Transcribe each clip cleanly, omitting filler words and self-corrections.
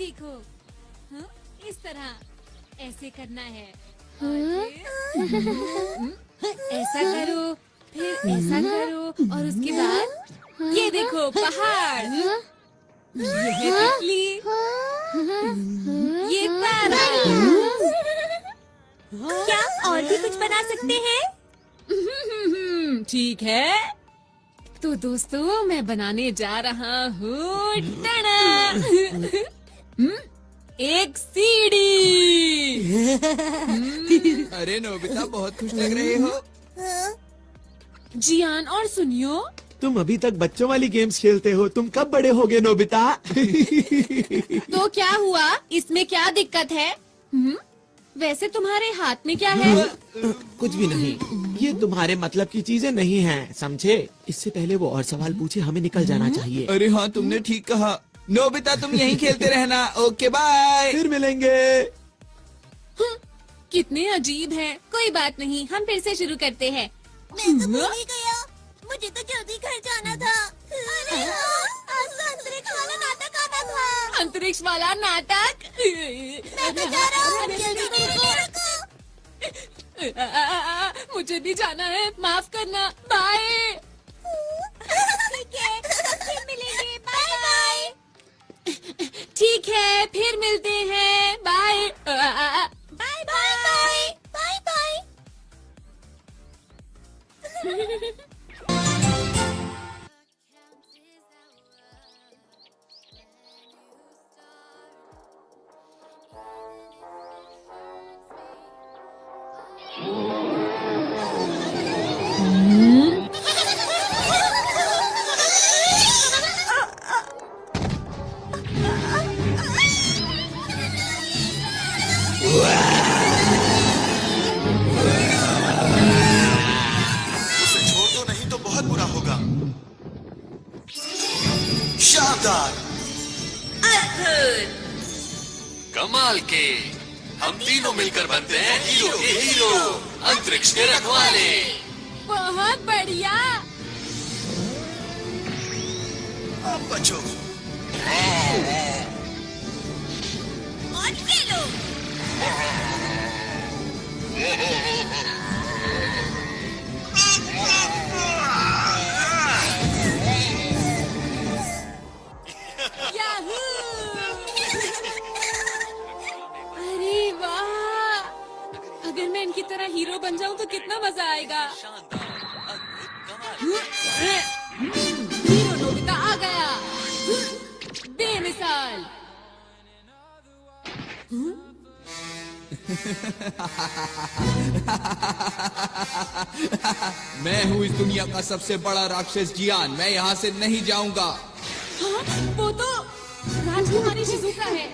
देखो। हाँ? इस तरह ऐसे करना है। ऐसा करो, फिर ऐसा करो और उसके बाद ये देखो पहाड़, ये है तितली, ये तारा। क्या और भी कुछ बना सकते हैं? ठीक है, तो दोस्तों मैं बनाने जा रहा हूँ एक सीढ़ी। अरे नोबिता, बहुत खुश लग रहे हो। जियान और सुनियो, तुम अभी तक बच्चों वाली गेम्स खेलते हो, तुम कब बड़े होगे नोबिता? तो क्या हुआ, इसमें क्या दिक्कत है? वैसे तुम्हारे हाथ में क्या है? कुछ भी नहीं, ये तुम्हारे मतलब की चीजें नहीं हैं, समझे? इससे पहले वो और सवाल पूछे, हमें निकल जाना चाहिए। अरे हाँ, तुमने ठीक कहा। नोबिता, तुम यहीं खेलते रहना। Okay bye. फिर मिलेंगे। कितने अजीब हैं। कोई बात नहीं, हम फिर से शुरू करते हैं। मैं तो भूल ही गया, मुझे तो जल्दी घर जाना था। अरे आज तो अंतरिक्ष वाला नाटक आना था। अंतरिक्ष वाला नाटक? मैं तो जा रहा हूँ, जल्दी मेरे रखो। मुझे भी जाना है, माफ करना। बाय। ठीक है, फिर मिलेंगे। Bye bye. ठीक है, फिर मिलते हैं। Bye. Bye bye bye bye. उसे छोड़ दो, नहीं तो बहुत बुरा होगा। शानदार, कमाल के। हम तीनों मिलकर बनते हैं हीरो के हीरो, अंतरिक्ष के रखवाले। बहुत बढ़िया। अब बचो। और खेलो। याहू! अरे वाह! अगर मैं इनकी तरह हीरो बन जाऊं तो कितना मजा आएगा। हीरो नोबिता आ गया। बेमिसाल। मैं हूँ इस दुनिया का सबसे बड़ा राक्षस जियान। मैं यहाँ से नहीं जाऊंगा। हाँ, वो तो राजकुमारी शिजुका है।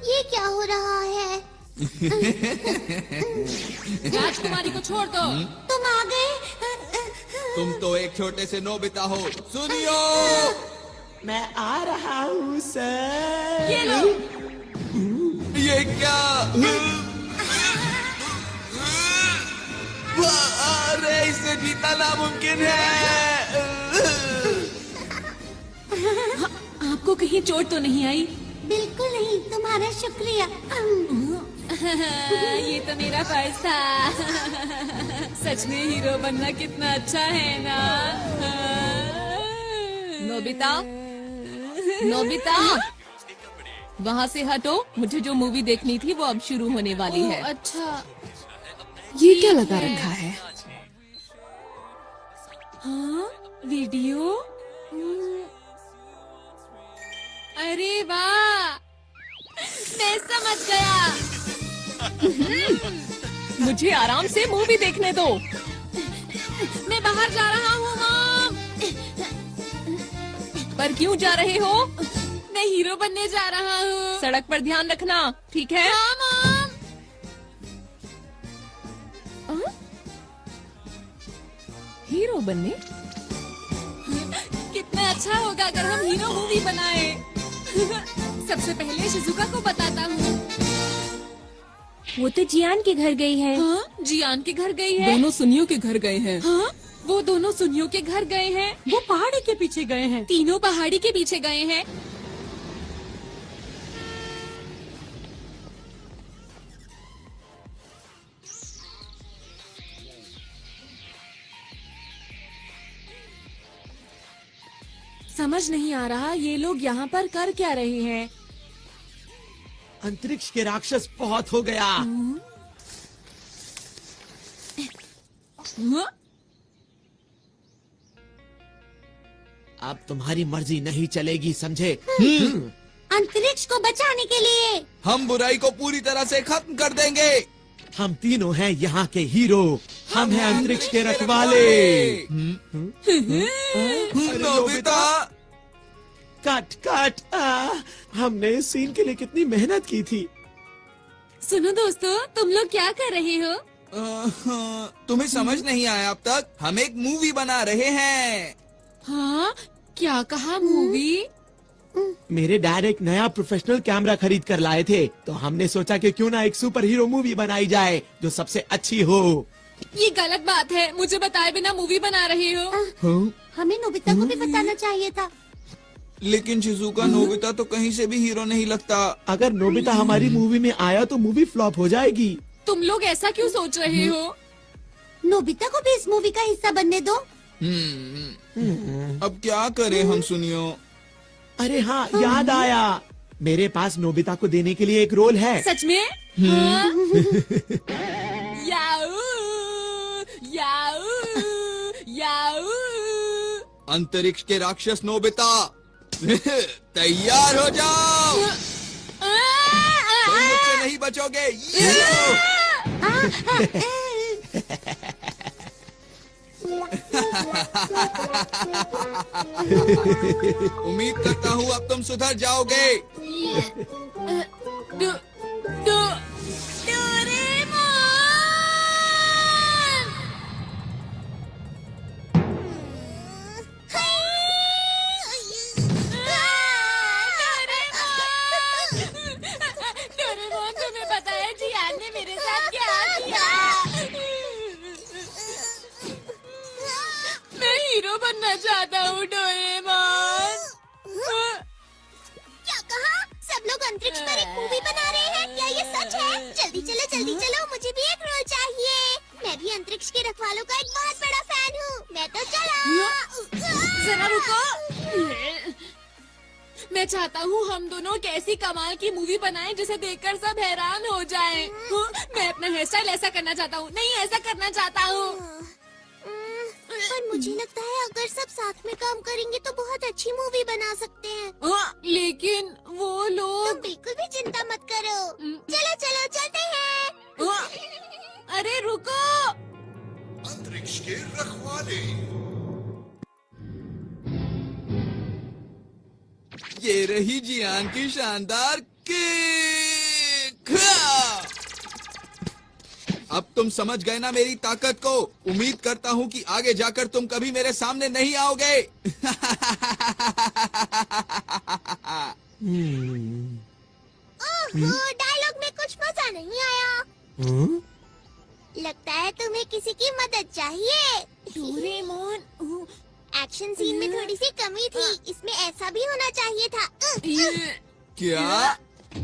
ये क्या हो रहा है? राजकुमारी को छोड़ दो। तुम आ गए? तुम तो एक छोटे से नोबिता हो। सुनियो, मैं आ रहा हूँ सर। ये लो। ये क्या? अरे, इसे जीतना नामुमकिन है। आपको कहीं चोट तो नहीं आई? बिल्कुल नहीं, तुम्हारा शुक्रिया। ये तो मेरा फर्ज था। सच में हीरो बनना कितना अच्छा है ना। नोबिता, नोबिता, वहाँ से हटो। मुझे जो मूवी देखनी थी वो अब शुरू होने वाली है। अच्छा, ये क्या लगा रखा है? हाँ, वीडियो। अरे वाह, मैं समझ गया। मुझे आराम से मूवी देखने दो। मैं बाहर जा रहा हूँ मॉम। पर क्यों जा रहे हो? मैं हीरो बनने जा रहा हूँ। सड़क पर ध्यान रखना, ठीक है? हाँ मॉम। हीरो बनने? कितना अच्छा होगा अगर हम हीरो मूवी बनाए। सबसे पहले शिजुका को बताता हूँ। वो तो जियान के घर गई है। हाँ, जियान के घर गई है। दोनों सुनियो के घर गए हैं। हाँ, वो दोनों सुनियों के घर गए हैं। वो पहाड़ी के पीछे गए हैं। तीनों पहाड़ी के पीछे गए हैं। समझ नहीं आ रहा ये लोग यहाँ पर कर क्या रहे हैं। अंतरिक्ष के राक्षस बहुत हो गया। हाँ? अब तुम्हारी मर्जी नहीं चलेगी, समझे? अंतरिक्ष को बचाने के लिए हम बुराई को पूरी तरह से खत्म कर देंगे। हम तीनों हैं यहाँ के हीरो। हम हैं अंतरिक्ष के रखवाले। Nobita, cut cut. हमने इस सीन के लिए कितनी मेहनत की थी। सुनो दोस्तों, तुम लोग क्या कर रहे हो? तुम्हें समझ नहीं आया अब तक? हम एक मूवी बना रहे हैं। हाँ, क्या कहा? मूवी? मेरे डैड एक नया प्रोफेशनल कैमरा खरीद कर लाए थे, तो हमने सोचा कि क्यों ना एक सुपर हीरो मूवी बनाई जाए जो सबसे अच्छी हो। ये गलत बात है, मुझे बताए बिना मूवी बना रहे हो। हमें नोबिता को भी बताना चाहिए था। लेकिन शिजुका, नोबिता तो कहीं से भी हीरो नहीं लगता। अगर नोबिता हमारी मूवी में आया तो मूवी फ्लॉप हो जाएगी। तुम लोग ऐसा क्यों सोच रहे हो? नोबिता को भी इस मूवी का हिस्सा बनने दो। अब क्या करें हम सुनियो? अरे हाँ, याद आया, मेरे पास नोबिता को देने के लिए एक रोल है। सच में? हाँ? याऊ, याऊ, याऊ। अंतरिक्ष के राक्षस नोबिता, तैयार हो जाओ। तुम मुझसे नहीं बचोगे। ये लो। उम्मीद करता हूँ अब तुम सुधर जाओगे। डोरेमोन, तुम्हें पता है जियान ने मेरे साथ क्या किया? मैं हीरो बनना चाहता हूँ डोरेमोन। क्या कहा? सब लोग अंतरिक्ष पर एक मूवी बना रहे हैं? क्या ये सच है? जल्दी चलो, मुझे भी एक रोल चाहिए। मैं भी अंतरिक्ष के रखवालों का एक बहुत बड़ा फैन हूँ। मैं तो चला। जरा रुको। मैं चाहता हूँ हम दोनों एक ऐसी कमाल की मूवी बनाएं जिसे देखकर सब हैरान हो जाएं। मैं अपना हेयर स्टाइल ऐसा करना चाहता हूँ। नहीं, ऐसा करना चाहता हूँ। पर मुझे लगता है अगर सब साथ में काम करेंगे तो बहुत अच्छी मूवी बना सकते हैं। लेकिन वो तो लोग। बिल्कुल भी चिंता मत करो। चलो चलते हैं। अरे रुको। अंतरिक्ष के रखवाले। ये रही जियान की शानदार किक। अब तुम समझ गए ना मेरी ताकत को। उम्मीद करता हूँ कि आगे जाकर तुम कभी मेरे सामने नहीं आओगे। ओहो, डायलॉग में कुछ मजा नहीं आया। लगता है तुम्हें किसी की मदद चाहिए। डोरेमोन, एक्शन सीन में थोड़ी सी कमी थी। इसमें ऐसा भी होना चाहिए था। क्या?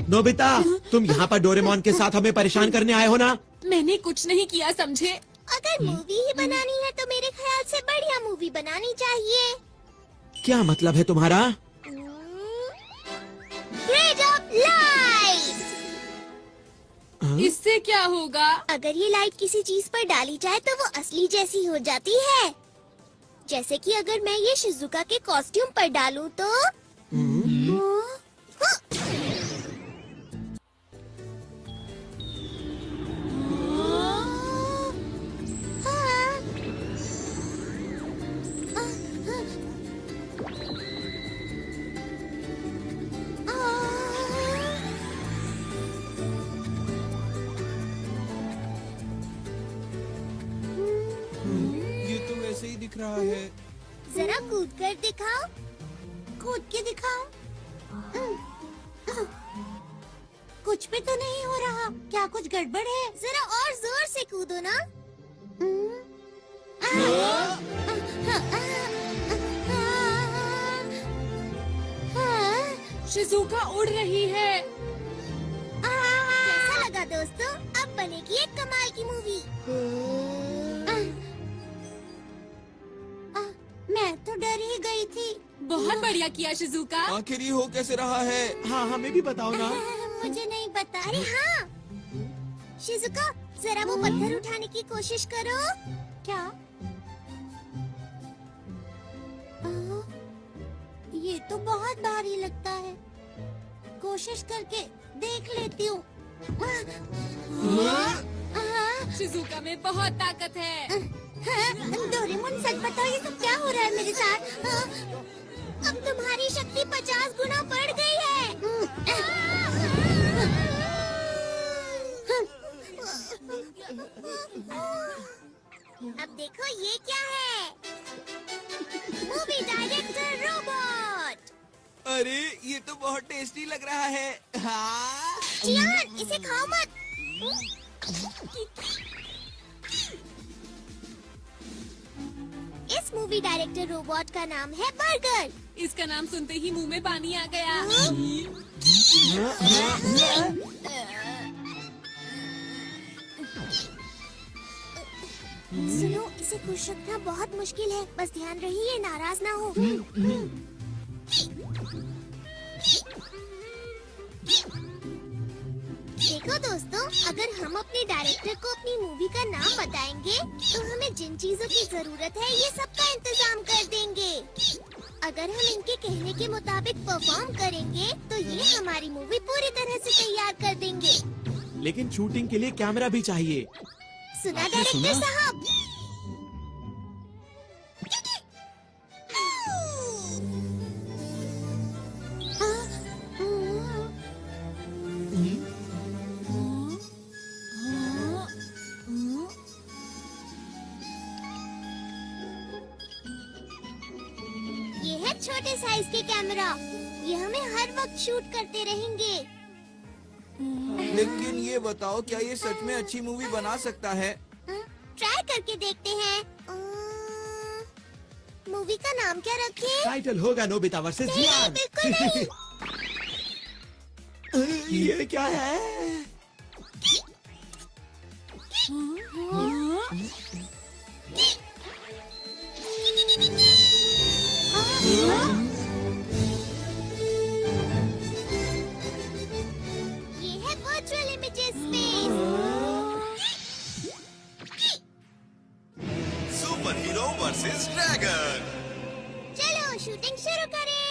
नोबिता, तुम यहाँ पर डोरेमोन के साथ हमें परेशान करने आए हो ना? मैंने कुछ नहीं किया, समझे? अगर मूवी ही बनानी है तो मेरे ख्याल से बढ़िया मूवी बनानी चाहिए। क्या मतलब है तुम्हारा? Grade of light. इससे क्या होगा? अगर ये लाइट किसी चीज पर डाली जाए तो वो असली जैसी हो जाती है। जैसे कि अगर मैं ये शिजुका के कॉस्ट्यूम पर डालूं तो ये तो वैसे ही दिख रहा है। जरा कूद कर दिखाओ। कूद के दिखाओ। कुछ भी तो नहीं हो रहा। क्या कुछ गड़बड़ है? जरा और जोर से कूदो ना। शिजुका उड़ रही है। कैसा लगा दोस्तों? अब बनेगी एक कमाल की मूवी। मैं तो डर ही गई थी। बहुत बढ़िया किया शिजुका। आखिर ये हो कैसे रहा है? हाँ हमें भी बताओ ना। मुझे नहीं पता। अरे हाँ, शिजुका जरा वो पत्थर उठाने की कोशिश करो। क्या? ये तो बहुत भारी लगता है। कोशिश करके देख लेती हूँ। शिजुका में बहुत ताकत है। डोरेमोन सच बताओ, ये सब क्या हो रहा है मेरे साथ? अब तुम्हारी शक्ति 50 गुना बढ़ गई है। अब देखो ये क्या है? Movie director robot. अरे ये तो बहुत टेस्टी लग रहा है। हाँ। जियान, इसे खाओ मत। इस मूवी डायरेक्टर रोबोट का नाम है बर्गर। इसका नाम सुनते ही मुंह में पानी आ गया। सुनो, इसे खुश रखना बहुत मुश्किल है। बस ध्यान रहिए, नाराज ना हो। देखो दोस्तों, अगर हम अपने डायरेक्टर को अपनी मूवी का नाम बताएंगे तो हमें जिन चीजों की जरूरत है ये सब का इंतजाम कर देंगे। अगर हम इनके कहने के मुताबिक परफॉर्म करेंगे तो ये हमारी मूवी पूरी तरह से तैयार कर देंगे। लेकिन शूटिंग के लिए कैमरा भी चाहिए। सुना डायरेक्टर साहब? ये है छोटे साइज के कैमरा। ये हमें हर वक्त शूट करते रहेंगे। लेकिन ये बताओ, क्या ये सच में अच्छी मूवी बना सकता है? ट्राई करके देखते हैं। मूवी का नाम क्या रखें? टाइटल होगा नोबिता वर्सेस नहीं, जियान। बिल्कुल नहीं। ये क्या है? ये है virtual images space. Super hero versus dragon. चलो शूटिंग शुरू करें।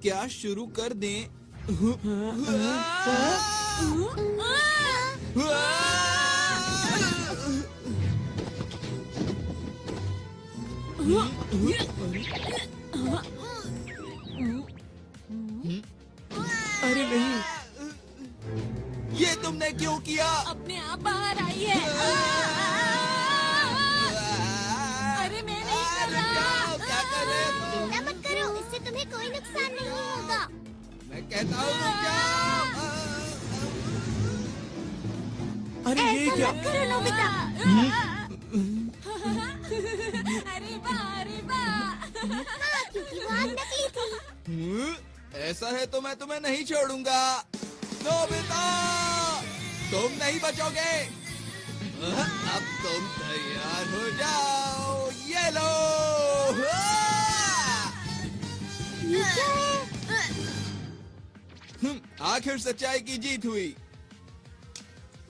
क्या शुरू कर दें? अरे नहीं, ये तुमने क्यों किया? अपने आप बाहर आई है। अरे मैं नहीं कर रहा। क्या कर रहे हो? चिंता मत करो, इससे तुम्हें कोई नुकसान नहीं होगा। मैं कहता हूँ क्या? अरे ये ऐसा क्या? मत करो नोबिता। अरे वाह, अरे वाह। हाँ, क्योंकि वो आग नकली थी। ऐसा है तो मैं तुम्हें नहीं छोड़ूंगा। नोबिता, तुम नहीं बचोगे। अब तुम तैयार हो जाओ। ये लो। ये क्या है? आखिर सच्चाई की जीत हुई।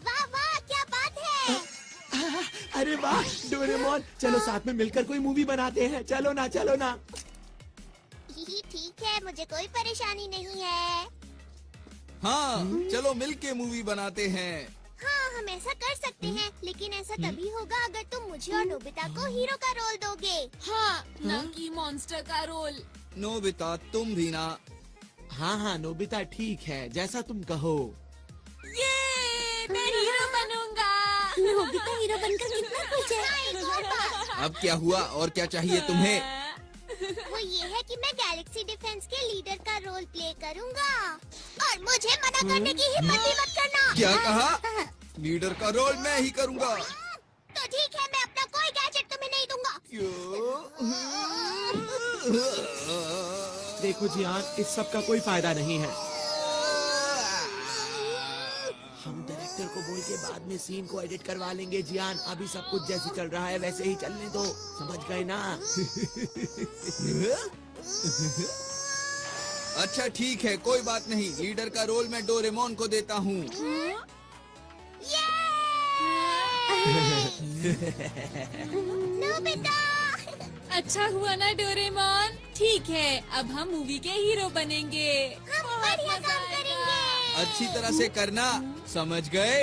वाह वाह, क्या बात है। अरे वाह डोरेमोन, चलो साथ में मिलकर कोई मूवी बनाते हैं। चलो ना, चलो ना। ठीक है, मुझे कोई परेशानी नहीं है। हाँ, चलो मिलके मूवी बनाते हैं। हाँ, हम ऐसा कर सकते हैं, लेकिन ऐसा तभी होगा अगर तुम मुझे और नोबिता को हीरो का रोल दोगे। हाँ, ना कि मॉन्स्टर का रोल। नोबिता, तुम भी ना। हाँ हाँ नोबिता, ठीक है, जैसा तुम कहो। ये मैं हीरो बनूंगा। नोबिता हीरो बनकर कितना खुश है। एक और बात, अब क्या हुआ और क्या चाहिए तुम्हें? वो ये है कि मैं गैलेक्सी डिफेंस के लीडर का रोल प्ले करूंगा और मुझे मना करने की हिम्मत भी मत करना। क्या कहा? लीडर का रोल मैं ही करूंगा। तो ठीक है, मैं अपना कोई गैजेट तुम्हें नहीं दूंगा। क्यों? देखो जियान, इस सब का कोई फायदा नहीं है। हम डायरेक्टर को बोल के बाद में सीन को एडिट करवा लेंगे जियान। अभी सब कुछ जैसे चल रहा है वैसे ही चलने दो, समझ गए ना? अच्छा ठीक है, कोई बात नहीं। लीडर का रोल मैं डोरेमोन को देता हूँ। नोबिता! अच्छा हुआ ना डोरेमोन। ठीक है, अब हम मूवी के हीरो बनेंगे। हम बढ़िया काम करेंगे। अच्छी तरह से करना, समझ गए?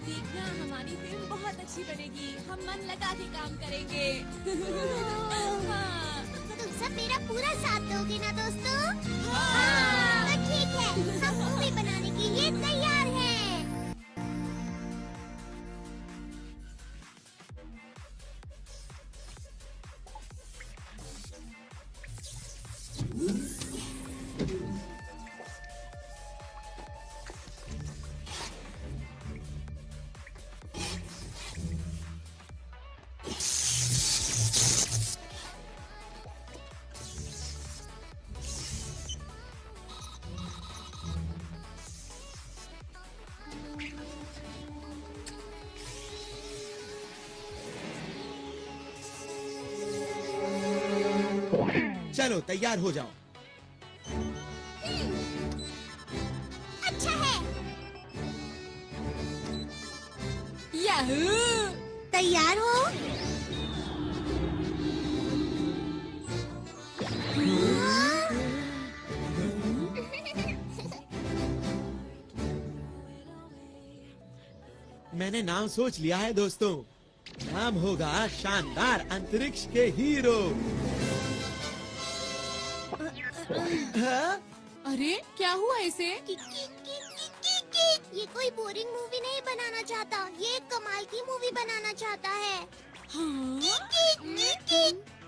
देखना, हमारी फिल्म बहुत अच्छी बनेगी। हम मन लगा के काम करेंगे। हाँ। तुम सब मेरा पूरा साथ दोगे ना दोस्तों? हाँ। तो ठीक है, हम मूवी बनाने के लिए तैयार हैं। चलो तैयार हो जाओ। अच्छा है। याहू! तैयार हो? मैंने नाम सोच लिया है दोस्तों। नाम होगा शानदार अंतरिक्ष के हीरो। अरे क्या हुआ इसे? ये कोई बोरिंग मूवी नहीं बनाना चाहता, ये एक कमाल की मूवी बनाना चाहता है।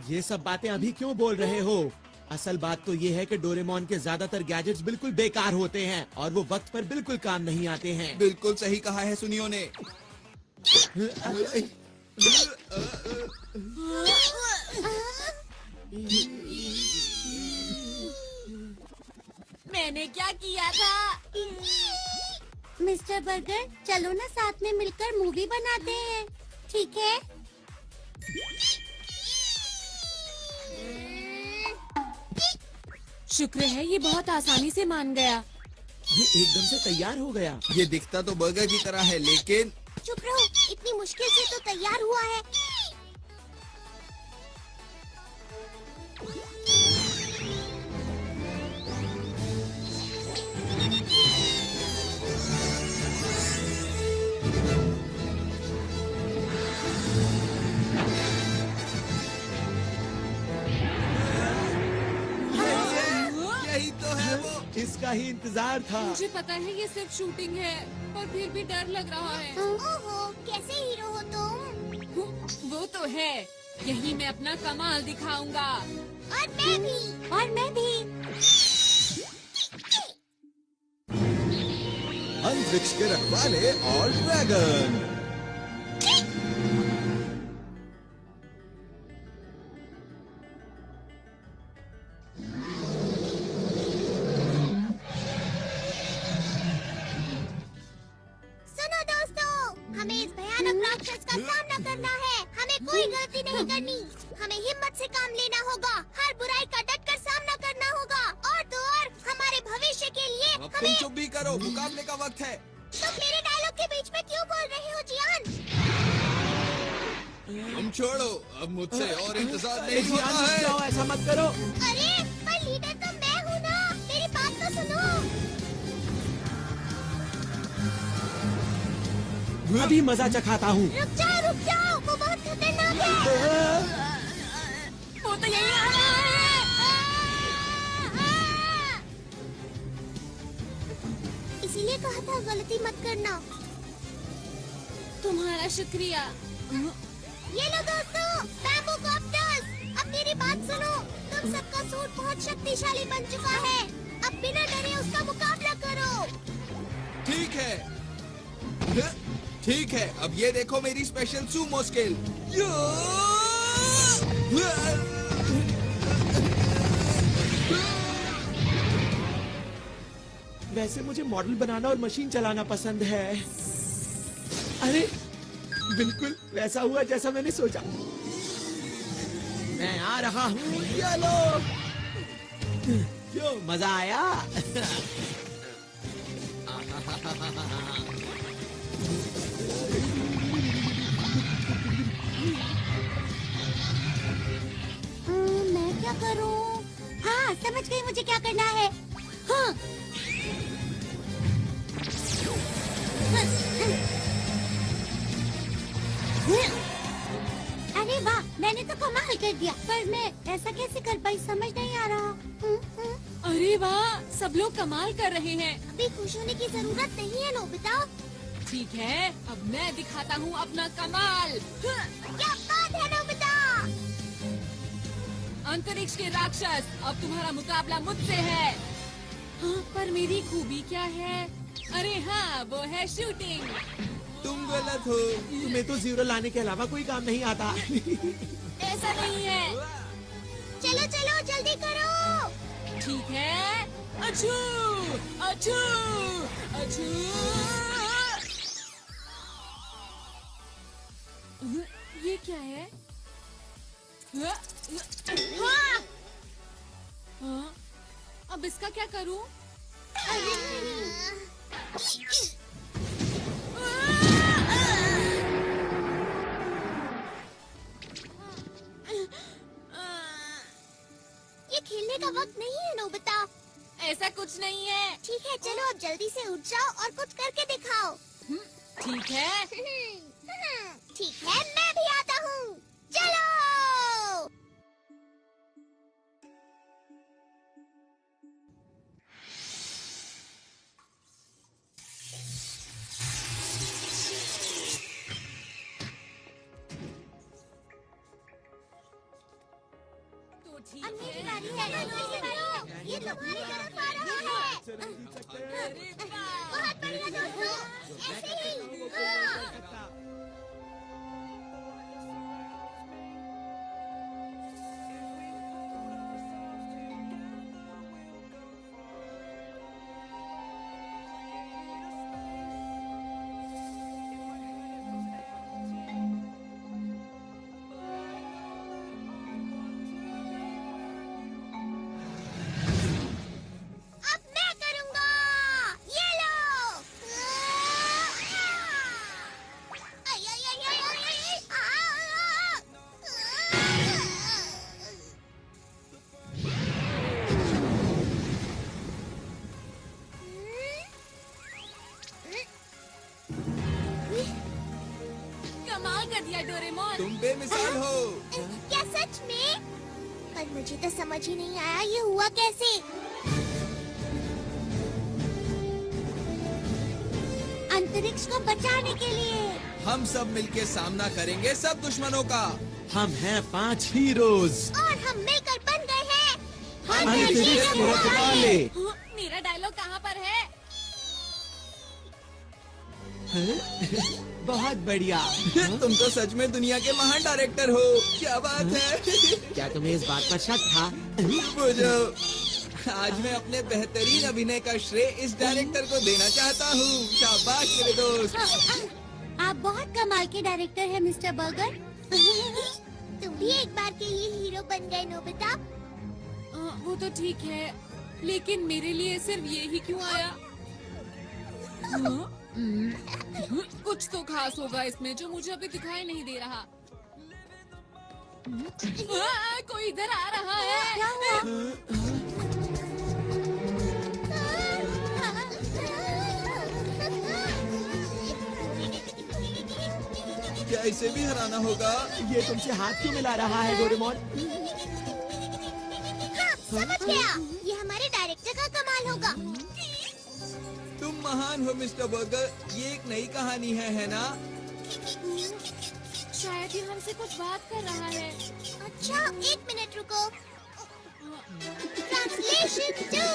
ये सब बातें अभी क्यों बोल रहे हो? असल बात तो ये है कि डोरेमोन के ज्यादातर गैजेट्स बिल्कुल बेकार होते हैं और वो वक्त पर बिल्कुल काम नहीं आते हैं। बिल्कुल सही कहा है सुनियो ने। मैंने क्या किया था? मिस्टर बर्गर, चलो ना साथ में मिलकर मूवी बनाते हैं, ठीक है? शुक्र है ये बहुत आसानी से मान गया। ये एकदम से तैयार हो गया। ये दिखता तो बर्गर की तरह है, लेकिन चुप रहो, इतनी मुश्किल से तो तैयार हुआ है। यही तो है वो। इसका ही इंतजार था। मुझे पता है ये सिर्फ शूटिंग है, पर फिर भी डर लग रहा है। ओहो, कैसे हीरो हो तुम? वो तो है, यही मैं अपना कमाल दिखाऊंगा। और मैं भी। और मैं भी। अंतरिक्ष के रखवाले और ड्रैगन। सुनो दोस्तों, हमें इस भयानक राक्षस का सामना करना है। हमें कोई गलती नहीं करनी। हमें हिम्मत से काम लेना होगा। हर बुराई का डटकर सामना करना होगा। और तो और हमारे भविष्य के लिए अब तुम हमें। चुप भी करो, मुकाबले का वक्त है। तुम मेरे डायलॉग के बीच में क्यों बोल रहे हो जियान? तुम छोड़ो, अब मुझसे और इंतजार नहीं जियान, होता रुक है। जाओ, ऐसा मत करो। अरे पर लीडर तो मैं हूँ ना, मेरी बात तो सुनो। अभी मजा चखाता हूँ। रुक जाओ, वो बहुत खतरनाक है। वो तो यही आ रहा है। इसीलिए कहा था गलती मत करना। तुम्हारा शुक्रिया। ये लो दोस्तों, बैम्बू कॉप्टर्स। अब मेरी बात सुनो, तुम सबका सूट बहुत शक्तिशाली बन चुका है। अब बिना डरे उसका मुकाबला करो। ठीक है, ठीक है। अब ये देखो मेरी स्पेशल सूमो स्किल। वैसे मुझे मॉडल बनाना और मशीन चलाना पसंद है। अरे बिल्कुल वैसा हुआ जैसा मैंने सोचा। मैं आ रहा हूँ, ये लो। क्यों मजा आया? मैं क्या करूं? हाँ, समझ गई मुझे क्या करना है। हाँ। अरे वाह, मैंने तो कमाल कर दिया, पर मैं ऐसा कैसे कर पाई समझ नहीं आ रहा। अरे वाह, सब लोग कमाल कर रहे हैं। अभी खुश होने की जरूरत नहीं है नोबिता। ठीक है, अब मैं दिखाता हूँ अपना कमाल। क्या बात है नोबिता? अंतरिक्ष के राक्षस, अब तुम्हारा मुकाबला मुझसे है। हाँ, पर मेरी खूबी क्या है? अरे हाँ, वो है शूटिंग। तुम गलत हो। तुम्हें तो जीरो लाने के अलावा कोई काम नहीं आता। ऐसा नहीं है। चलो चलो जल्दी करो। ठीक है। अछू, अछू, अछू। ये क्या है? हाँ! हाँ? अब इसका क्या करूं? ये खेलने का वक्त नहीं है नोबिता। ऐसा कुछ नहीं है। ठीक है, चलो अब जल्दी से उठ जाओ और कुछ करके दिखाओ। ठीक है। ठीक है, मैं भी आता हूँ। चलो। तो ठीक अब मेरी है। बारी है, जल्दी से करो। ये तुम्हारी तरफ आ रहा है। अरे वाह! बहुत बढ़िया दोस्तों, ऐसे ही। हाँ। अब मैं करूँगा। ये लो। आई, आई, आई, आई, आई, आई, कमाल कर दिया डोरेमोन। तुम बेमिसाल हो। क्या सच में? पर मुझे तो समझ ही नहीं आया ये हुआ कैसे। अंतरिक्ष को बचाने के लिए। हम सब मिलके सामना करेंगे सब दुश्मनों का। हम हैं 5 हीरोज। और हम मिलकर बन गए हैं अंतरिक्ष के रखवाले। हाँ, मेरा डायलॉग कहाँ पर है? बहुत बढ़िया। तुम तो सच में दुनिया के महान डायरेक्टर हो। क्या बात है। क्या तुम्हें इस बात पर शक था? बुझो, आज मैं अपने बेहतरीन अभिनय का श्रेय इस डायरेक्टर को देना चाहता हूँ। शाबाश मेरे दोस्त। आप बहुत कमाल के डायरेक्टर हैं मिस्टर बर्गर। तुम भी एक बार के लिए हीरो बन गए नोबिता। वो तो ठीक है, लेकिन मेरे लिए सिर्फ ये ही क्यों आया? हाँ? कुछ तो खास होगा इसमें जो मुझे अभी दिखाई नहीं दे रहा। कोई इधर आ रहा है। क्या हुआ? क्या इसे भी हराना होगा? ये तुमसे हाथ क्यों मिला रहा है डोरेमोन? हाँ, समझ गया। ये हमारे डायरेक्टर का कमाल होगा। तुम महान हो मिस्टर बर्गर। ये एक नई कहानी है ना? शायद ये हमसे कुछ बात कर रहा है। अच्छा, 1 मिनट रुको। ट्रांसलेशन 2।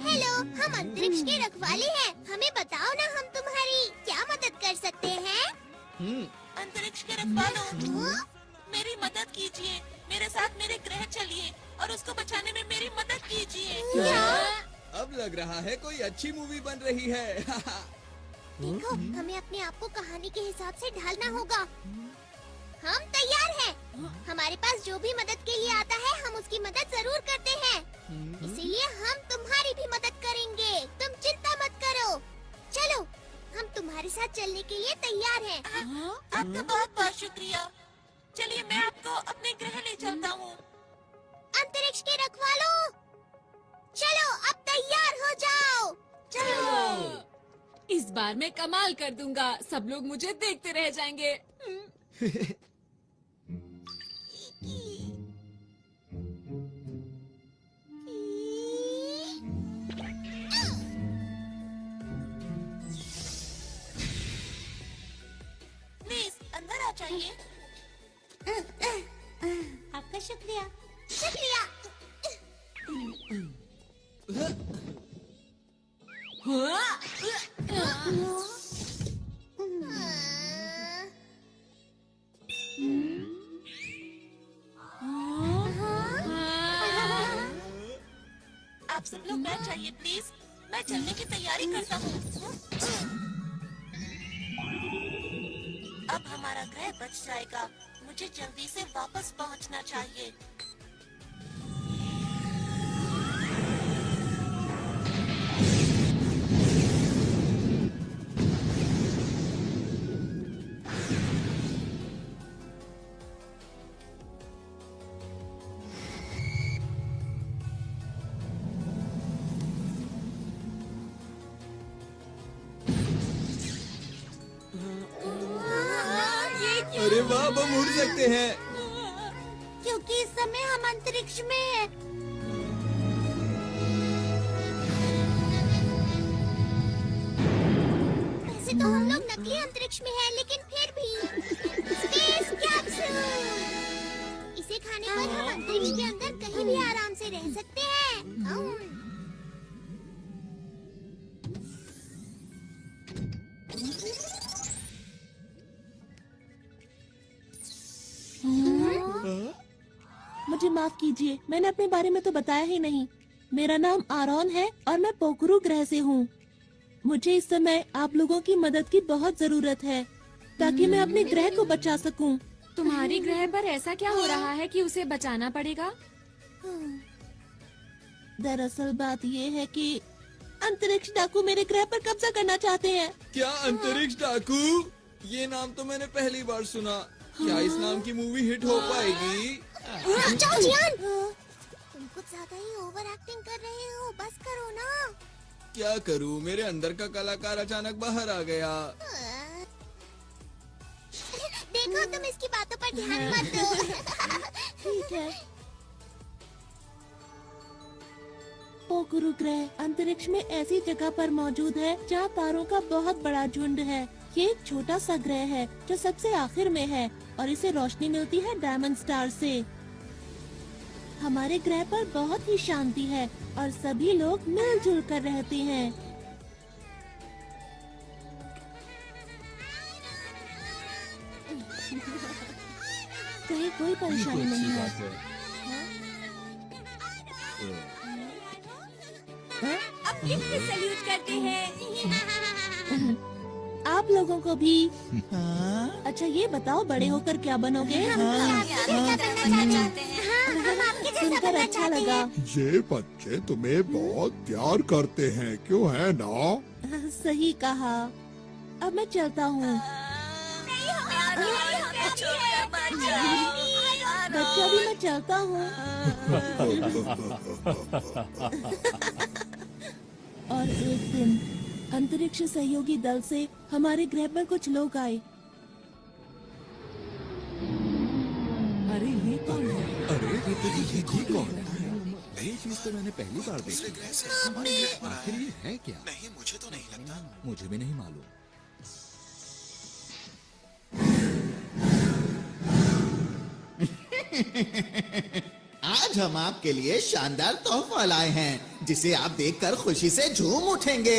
हेलो, हम अंतरिक्ष के रखवाले हैं। हमें बताओ ना, हम तुम्हारी क्या मदद कर सकते हैं? अंतरिक्ष के रखवालों, मेरी मदद कीजिए। मेरे साथ मेरे ग्रह चलिए और उसको बचाने में मेरी मदद कीजिए। अब लग रहा है कोई अच्छी मूवी बन रही है। देखो, हमें अपने आप को कहानी के हिसाब से ढालना होगा। हम तैयार हैं। हमारे पास जो भी मदद के लिए आता है हम उसकी मदद जरूर करते हैं। इसीलिए हम तुम्हारी भी मदद करेंगे। तुम चिंता मत करो। चलो, हम तुम्हारे साथ चलने के लिए तैयार हैं। आपका बहुत बहुत शुक्रिया। चलिए मैं आपको अपने ग्रह ले चलता हूँ। अंतरिक्ष के रखवालों, चलो अब तैयार हो जाओ। चलो, इस बार मैं कमाल कर दूंगा। सब लोग मुझे देखते रह जाएंगे। प्लीज अंदर आ जाइए। आपका शुक्रिया। शुक्रिया। आप सब लोग बैठ जाइए प्लीज। मैं चलने की तैयारी करता हूँ। अब हमारा ग्रह बच जाएगा। मुझे जल्दी से वापस पहुँचना चाहिए। अरे वाह, हम उड़ सकते हैं। क्योंकि इस समय हम अंतरिक्ष में हैं। वैसे तो हम लोग नकली अंतरिक्ष में हैं, लेकिन फिर भी स्पेस कैप्सूल। इसे खाने पर हम अंतरिक्ष के अंदर कहीं भी आराम से रह सकते हैं। मुझे माफ कीजिए, मैंने अपने बारे में तो बताया ही नहीं। मेरा नाम आरोन है और मैं पोखरू ग्रह से हूँ। मुझे इस समय आप लोगों की मदद की बहुत जरूरत है ताकि मैं अपने ग्रह को बचा सकूं। तुम्हारी ग्रह पर ऐसा क्या हो रहा है कि उसे बचाना पड़ेगा? दरअसल बात ये है कि अंतरिक्ष डाकू मेरे ग्रह पर कब्जा करना चाहते हैं। क्या अंतरिक्ष डाकू? ये नाम तो मैंने पहली बार सुना। क्या इस नाम की मूवी हिट हो पाएगी? जाओ जियान, तुम कुछ ज्यादा ही ओवर एक्टिंग कर रहे हो। बस करो ना। क्या करूं, मेरे अंदर का कलाकार अचानक बाहर आ गया। देखो, तुम इसकी बातों पर ध्यान मत दो। ठीक है। पोखरू ग्रह अंतरिक्ष में ऐसी जगह पर मौजूद है जहाँ तारों का बहुत बड़ा झुंड है। ये एक छोटा सा ग्रह है जो सबसे आखिर में है और इसे रोशनी मिलती है डायमंड स्टार से। हमारे ग्रह पर बहुत ही शांति है और सभी लोग मिलजुल कर रहते हैं। कहीं कोई परेशानी नहीं है। अब लिफ्ट सैल्यूट करते हैं। आप लोगों को भी। अच्छा ये बताओ, बड़े होकर क्या बनोगे? सुनकर अच्छा लगा। ये बच्चे तुम्हें बहुत प्यार करते हैं, क्यों है ना? सही कहा। अब मैं चलता हूँ। बच्चा भी मैं चलता हूँ। और एक दिन अंतरिक्ष सहयोगी दल से हमारे ग्रह पर कुछ लोग आए। अरे ये कौन है? अरे ये कौन है? ये चीज तो मैंने पहली बार देखी। आखिर ये है क्या? नहीं, मुझे तो नहीं लगता। मुझे भी नहीं मालूम। आज हम आपके लिए शानदार तोहफा लाए हैं जिसे आप देखकर खुशी से झूम उठेंगे।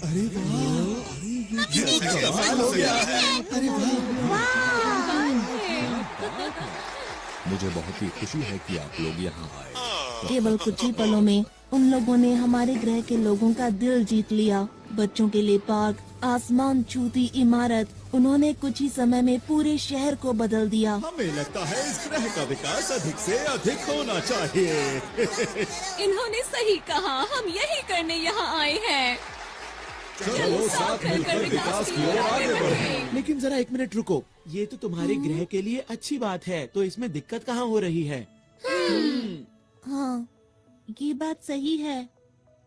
अरे वाह, अरे कमाल हो गया। अरे मुझे बहुत ही खुशी है कि आप लोग यहाँ आए। केवल कुछ ही पलों में उन लोगों ने हमारे ग्रह के लोगों का दिल जीत लिया। बच्चों के लिए पार्क, आसमान छूती इमारत, उन्होंने कुछ ही समय में पूरे शहर को बदल दिया। हमें लगता है इस ग्रह का विकास अधिक से अधिक होना चाहिए। इन्होंने सही कहा, हम यही करने यहाँ आए हैं। चलो साथ मिलकर विकास की ओर आगे बढ़ें। लेकिन जरा एक मिनट रुको, ये तो तुम्हारे ग्रह के लिए अच्छी बात है, तो इसमें दिक्कत कहाँ हो रही है? हाँ, ये बात सही है।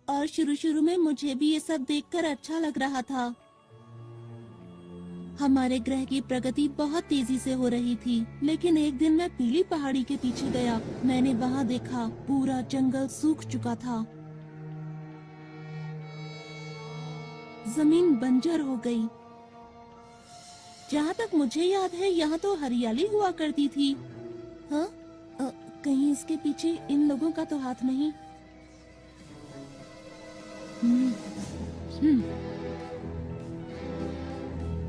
और शुरू में मुझे भी ये सब देखकर अच्छा लग रहा था। हमारे ग्रह की प्रगति बहुत तेजी से हो रही थी, लेकिन एक दिन मैं पीली पहाड़ी के पीछे गया। मैंने वहाँ देखा पूरा जंगल सूख चुका था, जमीन बंजर हो गई। जहाँ तक मुझे याद है यहाँ तो हरियाली हुआ करती थी। हाँ, कहीं इसके पीछे इन लोगों का तो हाथ नहीं?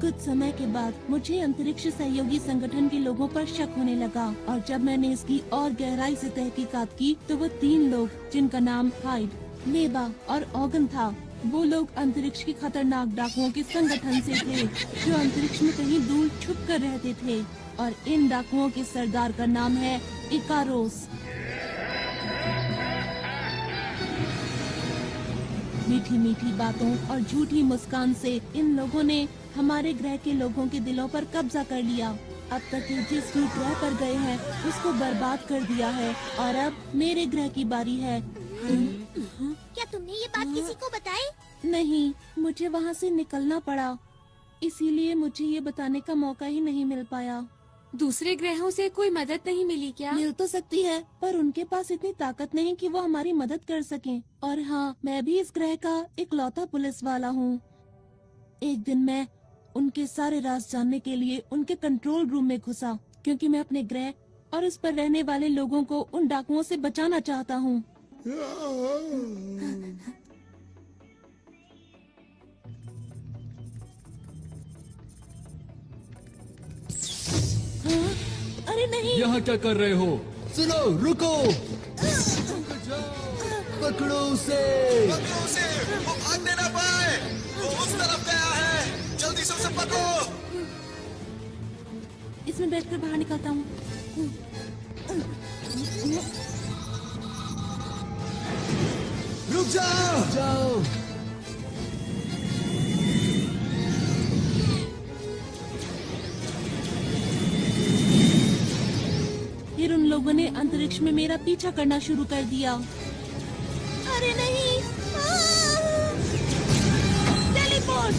कुछ समय के बाद मुझे अंतरिक्ष सहयोगी संगठन के लोगों पर शक होने लगा, और जब मैंने इसकी और गहराई से तहकीकात की तो वो 3 लोग, जिनका नाम हाइड, मेबा और ऑगन था, वो लोग अंतरिक्ष के खतरनाक डाकुओं के संगठन से थे, जो अंतरिक्ष में कहीं दूर छुप कर रहते थे। और इन डाकुओं के सरदार का नाम है इकारोस। मीठी मीठी बातों और झूठी मुस्कान से इन लोगों ने हमारे ग्रह के लोगों के दिलों पर कब्जा कर लिया। अब तक ये जिस भी ग्रह पर गए हैं उसको बर्बाद कर दिया है, और अब मेरे ग्रह की बारी है। क्या तुमने ये बात किसी को बताई? नहीं, मुझे वहाँ से निकलना पड़ा, इसीलिए मुझे ये बताने का मौका ही नहीं मिल पाया। दूसरे ग्रहों से कोई मदद नहीं मिली क्या? मिल तो सकती है, पर उनके पास इतनी ताकत नहीं कि वो हमारी मदद कर सकें। और हाँ, मैं भी इस ग्रह का इकलौता पुलिस वाला हूँ। एक दिन मैं उनके सारे राज जानने के लिए उनके कंट्रोल रूम में घुसा, क्योंकि मैं अपने ग्रह और इस पर रहने वाले लोगों को उन डाकुओं से बचाना चाहता हूँ। अरे नहीं! यहाँ क्या कर रहे हो? सुनो, रुको! पकड़ो उसे! पकड़ो उसे! वो भागने ना पाए! वो उस तरफ गया है! जल्दी से उसे पकड़ो! इसमें बैठकर बाहर निकलता हूँ। रुक जाओ! फिर उन लोगों ने अंतरिक्ष में मेरा पीछा करना शुरू कर दिया। अरे नहीं! टेलीपोर्ट!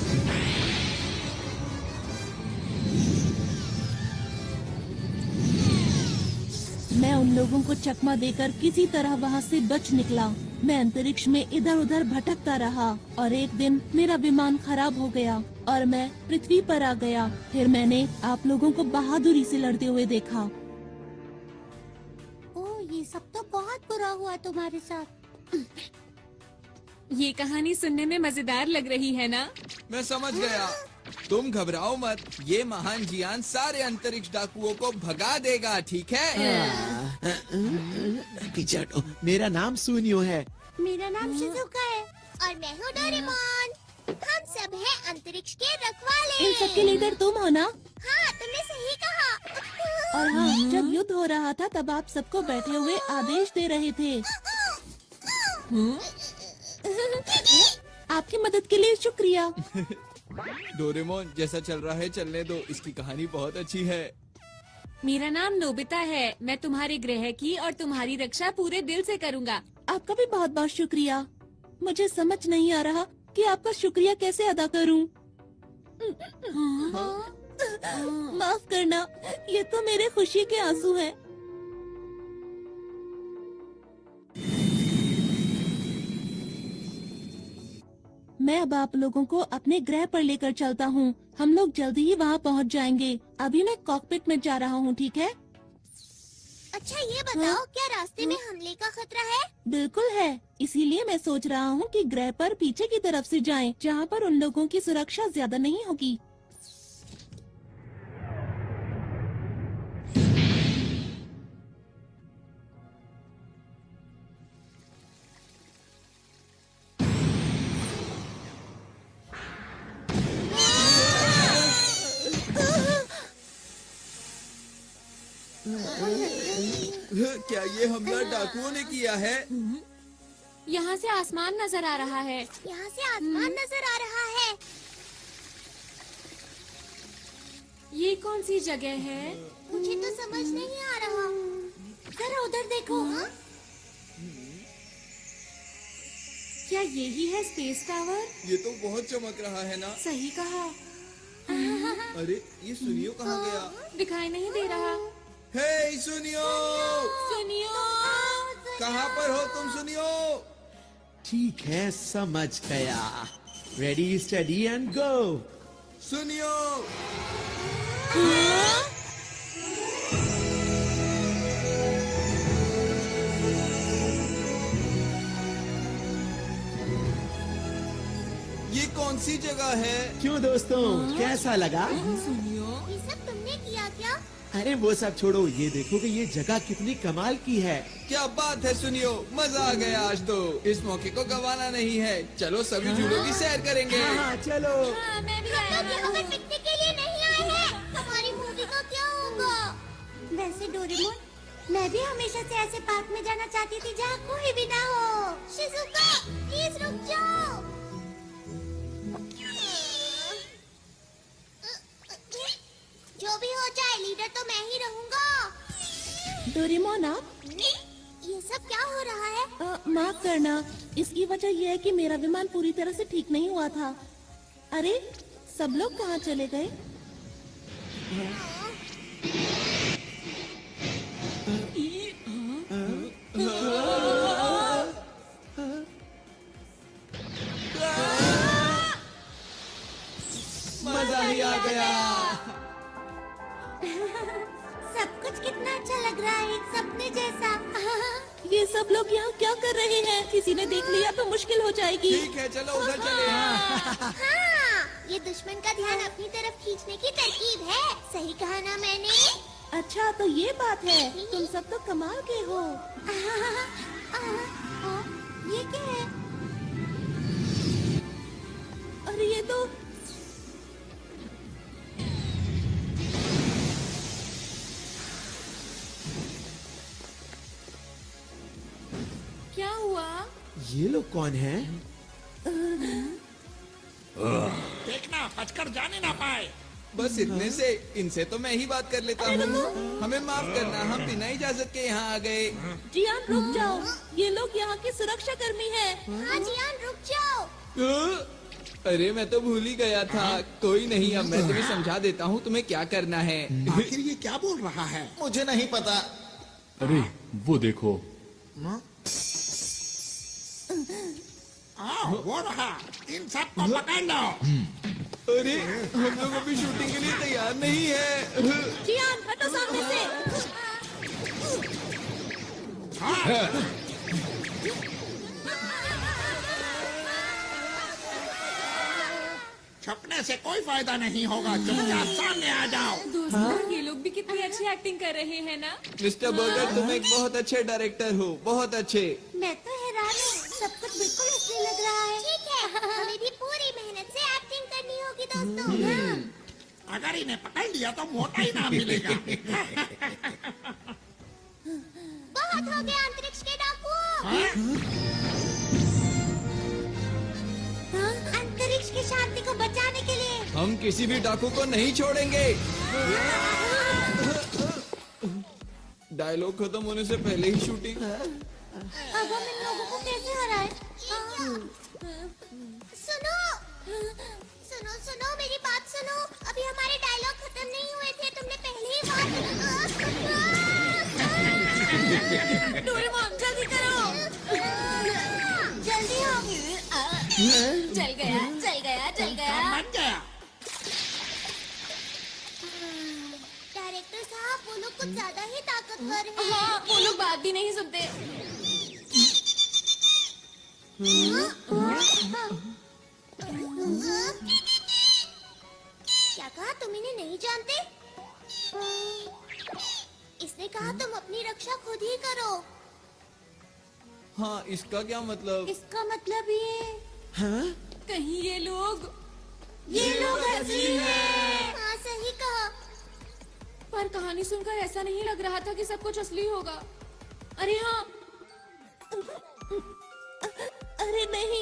मैं उन लोगों को चकमा देकर किसी तरह वहाँ से बच निकला। मैं अंतरिक्ष में इधर उधर भटकता रहा, और एक दिन मेरा विमान खराब हो गया और मैं पृथ्वी पर आ गया। फिर मैंने आप लोगों को बहादुरी से लड़ते हुए देखा। ये सब तो बहुत बुरा हुआ तुम्हारे साथ। ये कहानी सुनने में मजेदार लग रही है ना? मैं समझ गया। तुम घबराओ मत, ये महान जियान सारे अंतरिक्ष डाकुओं को भगा देगा, ठीक है? पीछे हटो, मेरा नाम सुनियो है। मेरा नाम शिजुका है और मैं हूँ डोरेमोन। हम सब हैं अंतरिक्ष के रखवाले। इन सबके लीडर तुम हो ना? हाँ, तुमने सही कहा। और हाँ, जब युद्ध हो रहा था तब आप सबको बैठे हुए आदेश दे रहे थे। आपकी मदद के लिए शुक्रिया। डोरेमोन, जैसा चल रहा है चलने दो, इसकी कहानी बहुत अच्छी है। मेरा नाम नोबिता है। मैं तुम्हारे ग्रह की और तुम्हारी रक्षा पूरे दिल से करूँगा। आपका भी बहुत बहुत शुक्रिया। मुझे समझ नहीं आ रहा कि आपका शुक्रिया कैसे अदा करूं। माफ करना, ये तो मेरे खुशी के आंसू हैं। मैं अब आप लोगों को अपने ग्रह पर लेकर चलता हूँ। हम लोग जल्दी ही वहाँ पहुँच जाएंगे। अभी मैं कॉकपिट में जा रहा हूँ, ठीक है? अच्छा ये बताओ, क्या रास्ते में हमले का खतरा है? बिल्कुल है, इसीलिए मैं सोच रहा हूँ कि ग्रह पर पीछे की तरफ से जाएं, जहाँ पर उन लोगों की सुरक्षा ज्यादा नहीं होगी। क्या ये हमला डाकुओं ने किया है? यहाँ से आसमान नजर आ रहा है। यहाँ से आसमान नजर आ रहा है। ये कौन सी जगह है? मुझे तो समझ नहीं आ रहा। जरा उधर देखो। क्या यही है स्पेस टावर? ये तो बहुत चमक रहा है ना। सही कहा। अरे ये सुनियो कहाँ गया? दिखाई नहीं दे रहा। हे सुनियो, सुनियो, कहाँ पर हो तुम सुनियो? ठीक है, समझ गया। Ready steady and go. सुनियो, ये कौन सी जगह है? क्यों दोस्तों, कैसा लगा? सुनियो, ये सब तुमने किया क्या? अरे वो सब छोड़ो, ये देखो कि ये जगह कितनी कमाल की है। क्या बात है सुनियो, मजा आ गया आज तो। इस मौके को गंवाना नहीं है। चलो सभी झूलों की सैर करेंगे। हाँ, चलो। हाँ, मैं भी आया हम लोग यहाँ पर पिकनिक के लिए नहीं आए हैं। हमारी मूवी का क्या होगा? वैसे डोरेमोन, मैं भी हमेशा से ऐसे पार्क में जाना चाहती थी जहाँ कोई भी ना हो। शिजुका, प्लीज रुक जाओ। जो भी हो जाए, लीडर तो मैं ही रहूँगा। डोरेमोन, आप ये सब क्या हो रहा है? माफ करना, इसकी वजह यह है कि मेरा विमान पूरी तरह से ठीक नहीं हुआ था। अरे सब लोग कहाँ चले गए? मजा ही आ गया। सब कुछ कितना अच्छा लग रहा है, एक सपने जैसा। ये सब लोग यहाँ क्या कर रहे हैं? किसी ने देख लिया तो मुश्किल हो जाएगी। ठीक है, चलो उधर चले। हाँ, ये दुश्मन का ध्यान अपनी तरफ खींचने की तरकीब है। सही कहा ना मैंने? अच्छा तो ये बात है, तुम सब तो कमाल के हो। ये क्या है? अरे ये तो क्या हुआ? ये लोग कौन हैं? देखना बचकर जाने ना पाए। बस इतने से, इनसे तो मैं ही बात कर लेता हूँ। हमें माफ करना, हम बिना इजाजत के यहाँ आ गए। जियान रुक जाओ, ये लोग यहाँ के सुरक्षा कर्मी हैं। हाँ जियान रुक जाओ। अरे मैं तो भूल ही गया था। कोई नहीं, अब मैं तुम्हें समझा देता हूँ तुम्हें क्या करना है। आखिर ये क्या बोल रहा है? मुझे नहीं पता। अरे वो देखो, वो रहा, इन सब को पकड़ लो। अरे हम लोग अभी शूटिंग के लिए तैयार नहीं है। जियान हटो सामने से। छुपने से कोई फायदा नहीं होगा, चुपचाप सामने आ जाओ। दोस्तों, ये लोग भी कितनी अच्छी एक्टिंग कर रहे हैं ना। मिस्टर बर्गर, तुम एक बहुत अच्छे डायरेक्टर हो, बहुत अच्छे। मैं तो हैरान हूँ, सब कुछ बिल्कुल असली लग रहा है। ठीक है, हमें भी पूरी मेहनत से एक्टिंग करनी होगी दोस्तों। अगर इन्हें पकड़ लिया तो मोटा ही ना मिलेगा। बहुत हो गया अंतरिक्ष के डाकू। अंतरिक्ष की शांति को बचाने के लिए हम किसी भी डाकू को नहीं छोड़ेंगे। डायलॉग खत्म होने से पहले ही शूटिंग। अब हम इन लोगों को कैसे हराएं? सुनो सुनो सुनो, मेरी बात सुनो। अभी हमारे डायलॉग खत्म नहीं हुए थे, तुमने पहले ही बात। डोरेमोन जल्दी करो। जल्दी आओ। चल गया, चल गया, चल गया। बन गया। डायरेक्टर साहब, वो लोग कुछ कुछ ज्यादा ही ताकतवर हैं। हाँ, वो लोग बात भी नहीं सुनते। क्या कहा, तुम इन्हें नहीं जानते? इसने कहा तुम अपनी रक्षा खुद ही करो। हाँ, इसका क्या मतलब? इसका मतलब ये हाँ? कहीं ये लोग असली हैं। हाँ, सही कहा। पर कहानी सुनकर ऐसा नहीं लग रहा था कि सब कुछ असली होगा। अरे हाँ, अरे नहीं,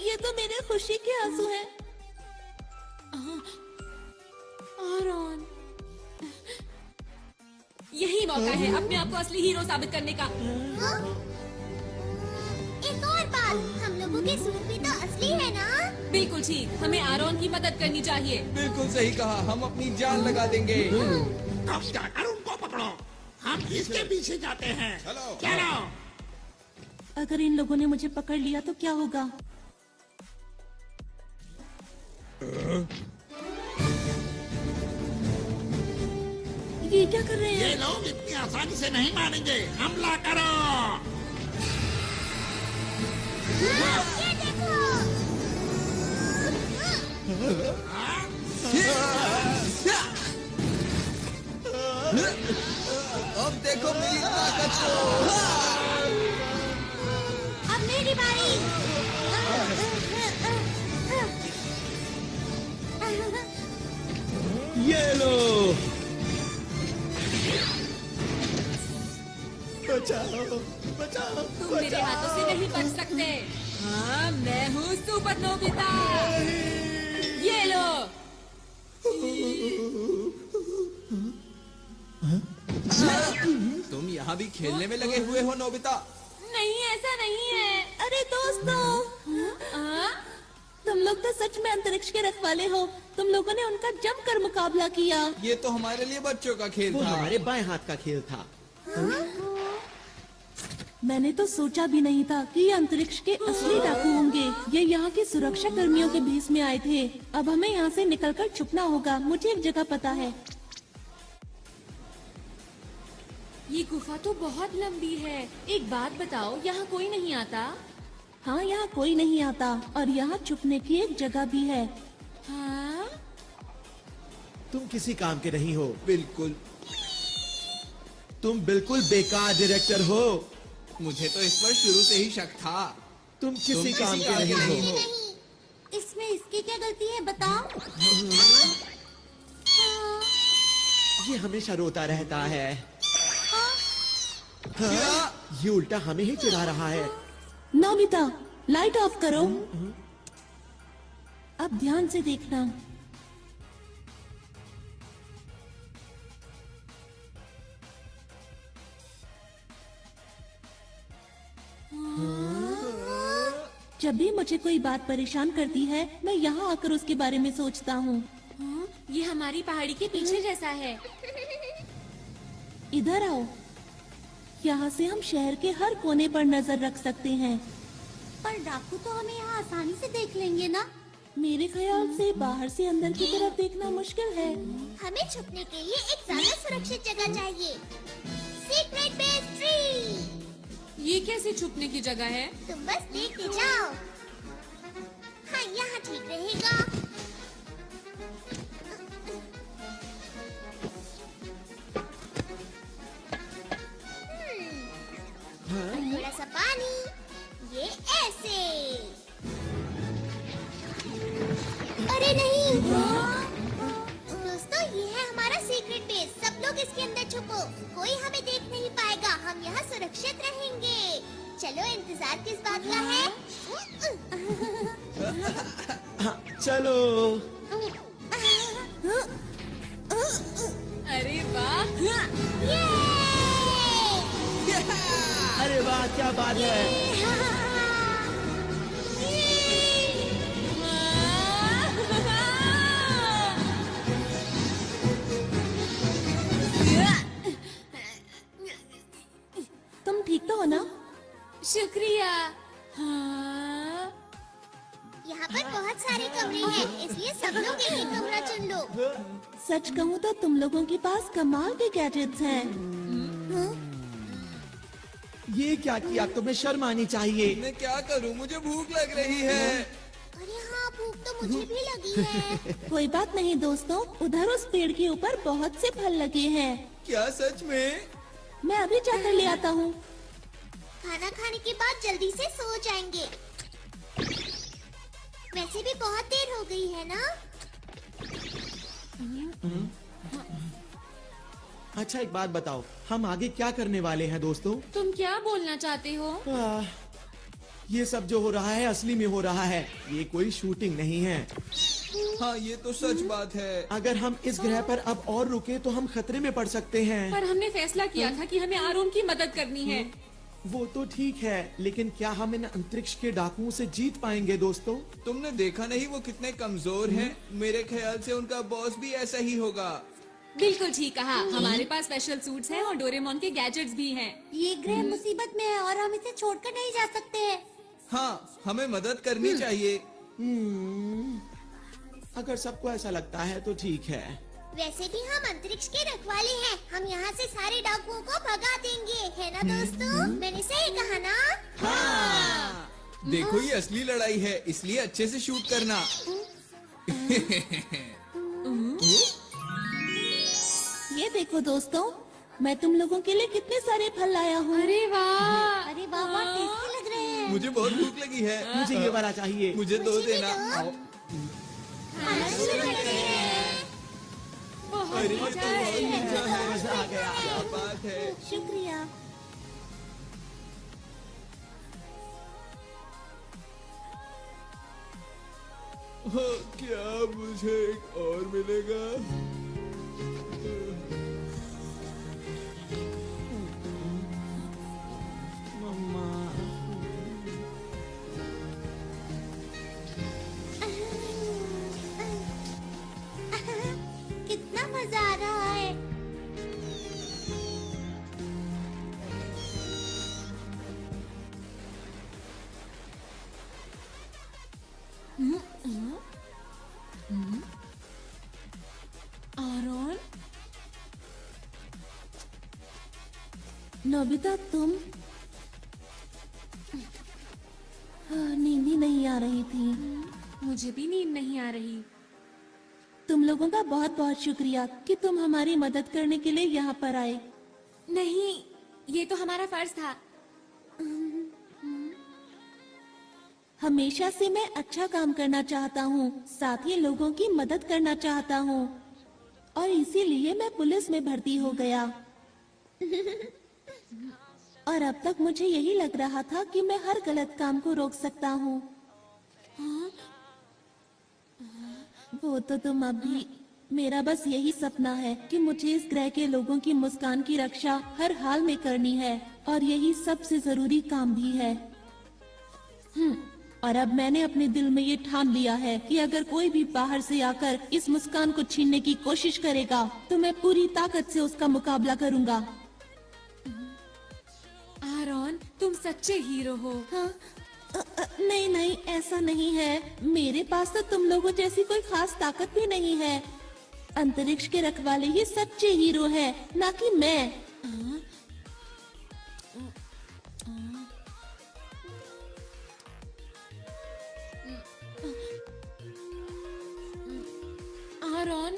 ये तो मेरे खुशी के आंसू हैं। आरॉन, यही मौका है अपने आप को असली हीरो साबित करने का। हाँ? एक और बात, हम लोगों के सूट भी तो असली है ना? बिल्कुल ठीक, हमें आरॉन की मदद करनी चाहिए। बिल्कुल सही कहा, हम अपनी जान लगा देंगे। अब जाकर उनको पकड़ो, हम इसके पीछे जाते हैं। चलो। अगर इन लोगों ने मुझे पकड़ लिया तो क्या होगा? ये क्या कर रहे हैं? ये लोग इतनी आसानी से नहीं मानेंगे, हमला करो। ये देखो। अब देखो मेरी ताकत को। अब मेरी बारी। ये लो, बचाओ बचाओ। तुम मेरे हाथों से नहीं बच सकते। हाँ, मैं हूँ सुपर नोबिता। ये लो। तुम यहाँ भी खेलने में लगे हुए हो नोबिता? नहीं, ऐसा नहीं है। अरे दोस्तों, तुम लोग तो सच में अंतरिक्ष के रखवाले हो। तुम लोगों ने उनका जमकर मुकाबला किया। ये तो हमारे लिए बच्चों का खेल वो था। हमारे बाएं हाथ का खेल था। मैंने तो सोचा भी नहीं था कि ये अंतरिक्ष के असली डाकू होंगे। ये यहाँ के सुरक्षा कर्मियों के भेष में आए थे। अब हमें यहाँ से निकलकर छुपना होगा। मुझे एक जगह पता है। ये गुफा तो बहुत लंबी है। एक बात बताओ, यहाँ कोई नहीं आता? हाँ, यहाँ कोई नहीं आता और यहाँ छुपने की एक जगह भी है। हाँ? तुम किसी काम के नहीं हो। बिल्कुल। तुम बिल्कुल बेकार डायरेक्टर हो। मुझे तो इस पर शुरू से ही शक था। तुम किसी काम के नहीं हो। नहीं, इसमें इसकी क्या गलती है, बताओ? ये हमेशा रोता रहता है। हाँ, ये उल्टा हमें ही चिढ़ा रहा है। नोबिता, लाइट ऑफ करो। अब ध्यान से देखना। जब भी मुझे कोई बात परेशान करती है, मैं यहाँ आकर उसके बारे में सोचता हूँ। हाँ? ये हमारी पहाड़ी के पीछे जैसा है। इधर आओ। यहाँ से हम शहर के हर कोने पर नजर रख सकते हैं। पर डाकू तो हमें यहाँ आसानी से देख लेंगे ना? मेरे ख्याल से बाहर से अंदर की तरफ देखना मुश्किल है। हमें छुपने के लिए एक ज्यादा सुरक्षित जगह चाहिए। Secret base tree. ये कैसे छुपने की जगह है? तुम बस देखते जाओ। हाँ, यहाँ ठीक रहेगा। थोड़ा सा पानी, ये ऐसे। अरे नहीं। दोस्तों, ये है हमारा सीक्रेट बेस। सब लोग इसके अंदर छुपो, कोई हमें देख नहीं पाएगा। हम यहाँ सुरक्षित रहेंगे। चलो, इंतजार किस बात का है? हाँ, चलो। अरे वाह! अरे वाह, क्या बात है। तुम ठीक तो हो ना? शुक्रिया। हाँ? यहाँ पर बहुत सारे कमरे हैं, इसलिए सब लोग एक ही कमरा चुन लो। सच कहूँ तो तुम लोगों के पास कमाल के गैजेट्स हैं। ये क्या किया? तुम्हें शर्म आनी चाहिए। मैं क्या करूं? मुझे भूख लग रही है। अरे हाँ, भूख तो मुझे भी लगी है। कोई बात नहीं दोस्तों, उधर उस पेड़ के ऊपर बहुत से फल लगे हैं। क्या सच में? मैं अभी जाकर ले आता हूँ। खाना खाने के बाद जल्दी से सो जाएंगे। वैसे भी बहुत देर हो गई है ना? अच्छा एक बात बताओ, हम आगे क्या करने वाले हैं दोस्तों? तुम क्या बोलना चाहते हो? ये सब जो हो रहा है असली में हो रहा है, ये कोई शूटिंग नहीं है। हाँ ये तो सच बात है। अगर हम इस ग्रह पर अब और रुके तो हम खतरे में पड़ सकते हैं। पर हमने फैसला किया था कि हमें आरोन की मदद करनी है। वो तो ठीक है, लेकिन क्या हम इन अंतरिक्ष के डाकुओं से जीत पाएंगे दोस्तों? तुमने देखा नहीं वो कितने कमजोर हैं? मेरे ख्याल से उनका बॉस भी ऐसा ही होगा। बिल्कुल ठीक कहा। हमारे पास स्पेशल सूट्स हैं और डोरेमोन के गैजेट्स भी हैं। ये ग्रह मुसीबत में है और हम इसे छोड़कर नहीं जा सकते हैं। हाँ, हमें मदद करनी चाहिए। अगर सबको ऐसा लगता है तो ठीक है। वैसे भी हम अंतरिक्ष के रखवाले हैं, हम यहाँ से सारे डाकुओं को भगा देंगे, है ना दोस्तों? मैंने सही कहा ना? हाँ। देखो ये असली लड़ाई है, इसलिए अच्छे से शूट करना। ये देखो दोस्तों, मैं तुम लोगों के लिए कितने सारे फल लाया हूँ। अरे वाह! अरे वाह, बहुत टेस्टी लग रहे हैं। मुझे बहुत भूख लगी है। मुझे ये वाला चाहिए। मुझे दो मुझे भी देना। दो। आओ। खाना शुरू करते हैं। बहुत अरे ये मजा तो बहुत है। मजा है। मजा आ गया। क्या बात है। शुक्रिया। हाँ, क्या मुझे एक और मिलेगा? मम्मा। कितना मजा आ रहा है। आरोन, नोबिता तुम? नींद ही नहीं आ रही थी। मुझे भी नींद नहीं आ रही। तुम लोगों का बहुत बहुत शुक्रिया कि तुम हमारी मदद करने के लिए यहाँ पर आए। नहीं, ये तो हमारा फर्ज था। हमेशा से मैं अच्छा काम करना चाहता हूँ, साथ ही लोगों की मदद करना चाहता हूँ, और इसीलिए मैं पुलिस में भर्ती हो गया। और अब तक मुझे यही लग रहा था कि मैं हर गलत काम को रोक सकता हूँ। वो तो तुम अभी, मेरा बस यही सपना है कि मुझे इस ग्रह के लोगों की मुस्कान की रक्षा हर हाल में करनी है, और यही सबसे जरूरी काम भी है। और अब मैंने अपने दिल में ये ठान लिया है कि अगर कोई भी बाहर से आकर इस मुस्कान को छीनने की कोशिश करेगा तो मैं पूरी ताकत से उसका मुकाबला करूंगा। आरोन, तुम सच्चे हीरो हो। हाँ? नहीं नहीं, ऐसा नहीं है। मेरे पास तो तुम लोगों जैसी कोई खास ताकत भी नहीं है। अंतरिक्ष के रखवाले ही सच्चे हीरो हैं, ना कि मैं। आरोन,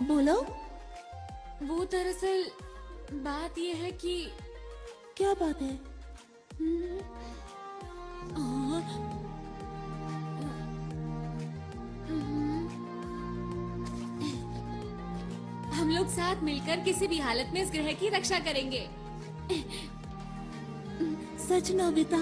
बोलो। वो दरअसल बात ये है कि क्या बात है? हम लोग साथ मिलकर किसी भी हालत में इस ग्रह की रक्षा करेंगे। सच नोबिता?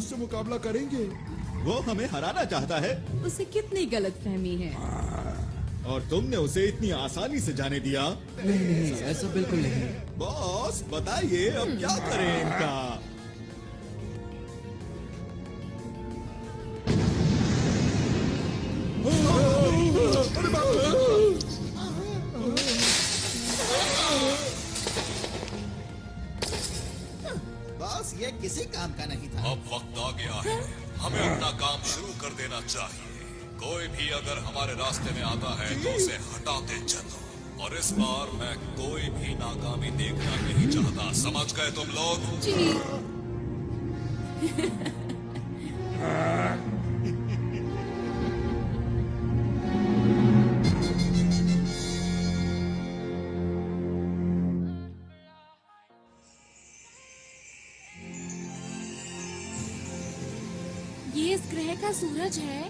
उससे मुकाबला करेंगे। वो हमें हराना चाहता है उसे कितनी गलतफहमी है। और तुमने उसे इतनी आसानी से जाने दिया। नहीं, ऐसा बिल्कुल नहीं। बॉस बताइए अब क्या करें इनका। बॉस ये किसी काम का नहीं था। अब वक्त आ गया है, हमें अपना काम शुरू कर देना चाहिए। कोई भी अगर हमारे रास्ते में आता है तो उसे हटाते चलो। और इस बार मैं कोई भी नाकामी देखना नहीं चाहता, समझ गए तुम लोग? जी। ये इस ग्रह का सूरज है।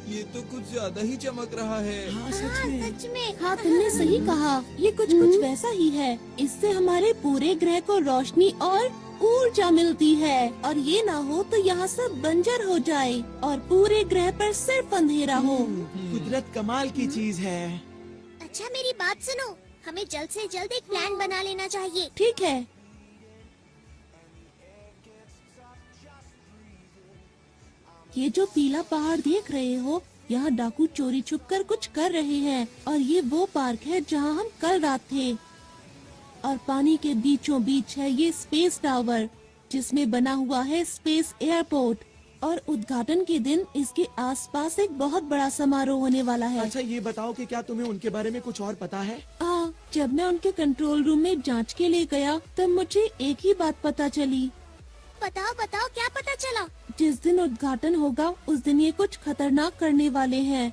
ये तो कुछ ज्यादा ही चमक रहा है। हाँ, सच में। हाँ, तुमने सही कहा। ये कुछ वैसा ही है। इससे हमारे पूरे ग्रह को रोशनी और ऊर्जा मिलती है। और ये ना हो तो यहाँ सब बंजर हो जाए और पूरे ग्रह पर सिर्फ अंधेरा हो। कुदरत कमाल की चीज है। अच्छा मेरी बात सुनो, हमें जल्द से जल्द एक प्लान बना लेना चाहिए। ठीक है। ये जो पीला पहाड़ देख रहे हो, यहाँ डाकू चोरी छुपकर कुछ कर रहे हैं। और ये वो पार्क है जहाँ हम कल रात थे। और पानी के बीचों बीच है ये स्पेस टावर, जिसमें बना हुआ है स्पेस एयरपोर्ट। और उद्घाटन के दिन इसके आसपास एक बहुत बड़ा समारोह होने वाला है। अच्छा ये बताओ कि क्या तुम्हें उनके बारे में कुछ और पता है? जब मैं उनके कंट्रोल रूम में जांच के लिए गया तब मुझे एक ही बात पता चली। बताओ बताओ क्या पता चला? जिस दिन उद्घाटन होगा उस दिन ये कुछ खतरनाक करने वाले हैं।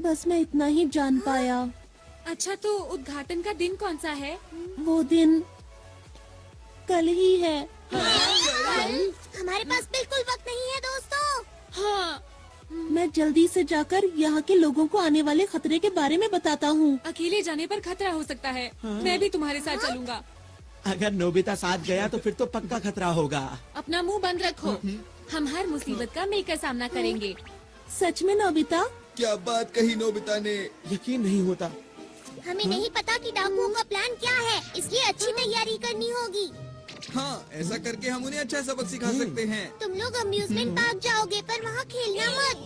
बस मैं इतना ही जान पाया। अच्छा तो उद्घाटन का दिन कौन सा है? वो दिन कल ही है। हमारे पास बिल्कुल वक्त नहीं है दोस्तों। हाँ। मैं जल्दी से जाकर यहाँ के लोगों को आने वाले खतरे के बारे में बताता हूँ। अकेले जाने पर खतरा हो सकता है। मैं भी तुम्हारे साथ चलूंगा। अगर नोबिता साथ गया तो फिर तो पक्का खतरा होगा। अपना मुंह बंद रखो। हम हर मुसीबत का मिलकर सामना करेंगे। सच में नोबिता? क्या बात कही नोबिता ने। यकीन नहीं होता। हमें नहीं पता कि डाकुओं का प्लान क्या है, इसलिए अच्छी तैयारी करनी होगी। हाँ, ऐसा करके हम उन्हें अच्छा सबक सिखा सकते हैं। तुम लोग अम्यूजमेंट पार्क जाओगे पर वहाँ खेलना मत।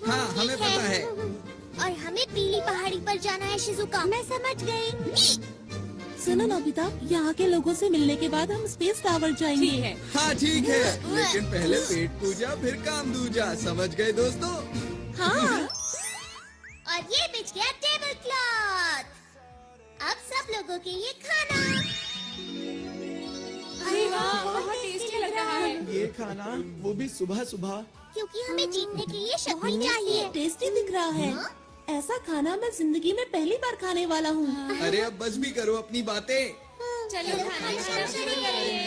हाँ, हमें पता है। और हमें पीली पहाड़ी पर जाना है शिजुका। मैं समझ गई। सुनो नोबिता, यहाँ के लोगों से मिलने के बाद हम स्पेस टावर जाएंगे। ठीक है। हाँ ठीक है, लेकिन पहले पेट पूजा फिर काम दूजा, समझ गए दोस्तों? हाँ। और ये बिछ गया टेबल क्लॉथ। अब सब लोगों के लिए खाना। अरे वाह, बहुत टेस्टी लग रहा है। ये खाना, वो भी सुबह सुबह। क्योंकि हमें जीतने के लिए शक्ति चाहिए। टेस्टी दिख रहा है। ऐसा खाना मैं जिंदगी में पहली बार खाने वाला हूँ। अरे अब बस भी करो अपनी बातें। चलो खाना शुरू करिए।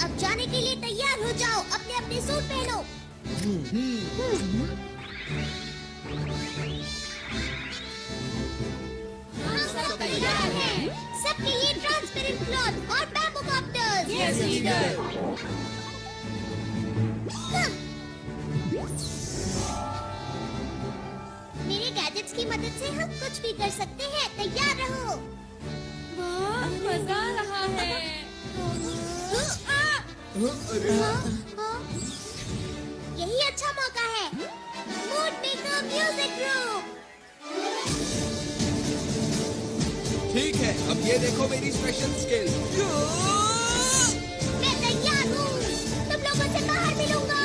अब जाने के लिए तैयार हो जाओ, अपने अपने सूट पहनो। सब तैयार हैं। सबके लिए ट्रांसपेरेंट क्लॉथ और बैम्बू कॉप्टर्स। Yes leader. मेरे गैजेट्स की मदद से हम कुछ भी कर सकते हैं। तैयार रहो। वाह, मजा आ रहा है। यही अच्छा मौका है। Mood maker music room. ठीक है, अब ये देखो मेरी स्पेशल स्किल। मैं तैयार हूँ। तुम लोगों से बाहर मिलूंगा।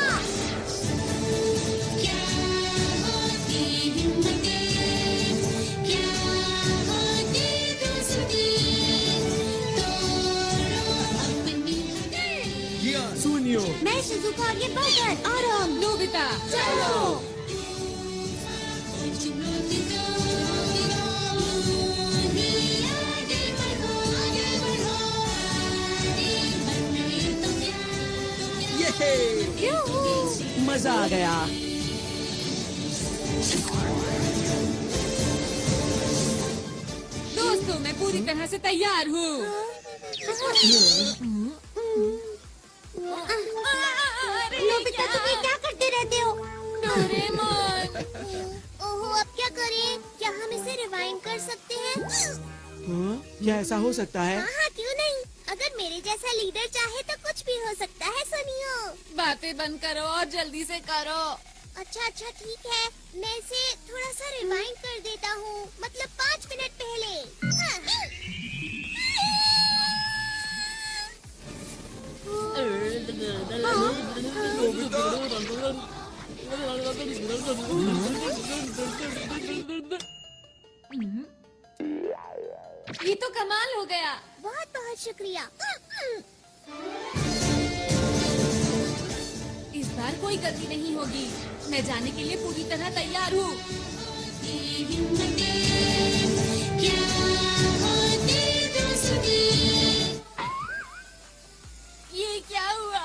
सुनियो, मैं शिजुका और ये बर्गर। आराम। नोबिता चलो। मजा आ गया। तो मैं पूरी तरह से तैयार हूँ। नोबिता, तुम ये क्या करते रहते हो? डोरेमोन। ओहो, अब क्या करें? क्या हम इसे रिवाइंड कर सकते हैं? हाँ? क्या ऐसा हो सकता है? हाँ, क्यों नहीं? अगर मेरे जैसा लीडर चाहे तो कुछ भी हो सकता है। सुनियो, बातें बंद करो और जल्दी से करो। अच्छा ठीक है, मैं इसे थोड़ा सा रिवाइंड कर देता हूँ, मतलब 5 मिनट पहले। ये तो कमाल हो गया। बहुत बहुत शुक्रिया। इस बार कोई गलती नहीं होगी। मैं जाने के लिए पूरी तरह तैयार हूँ। ये क्या हुआ?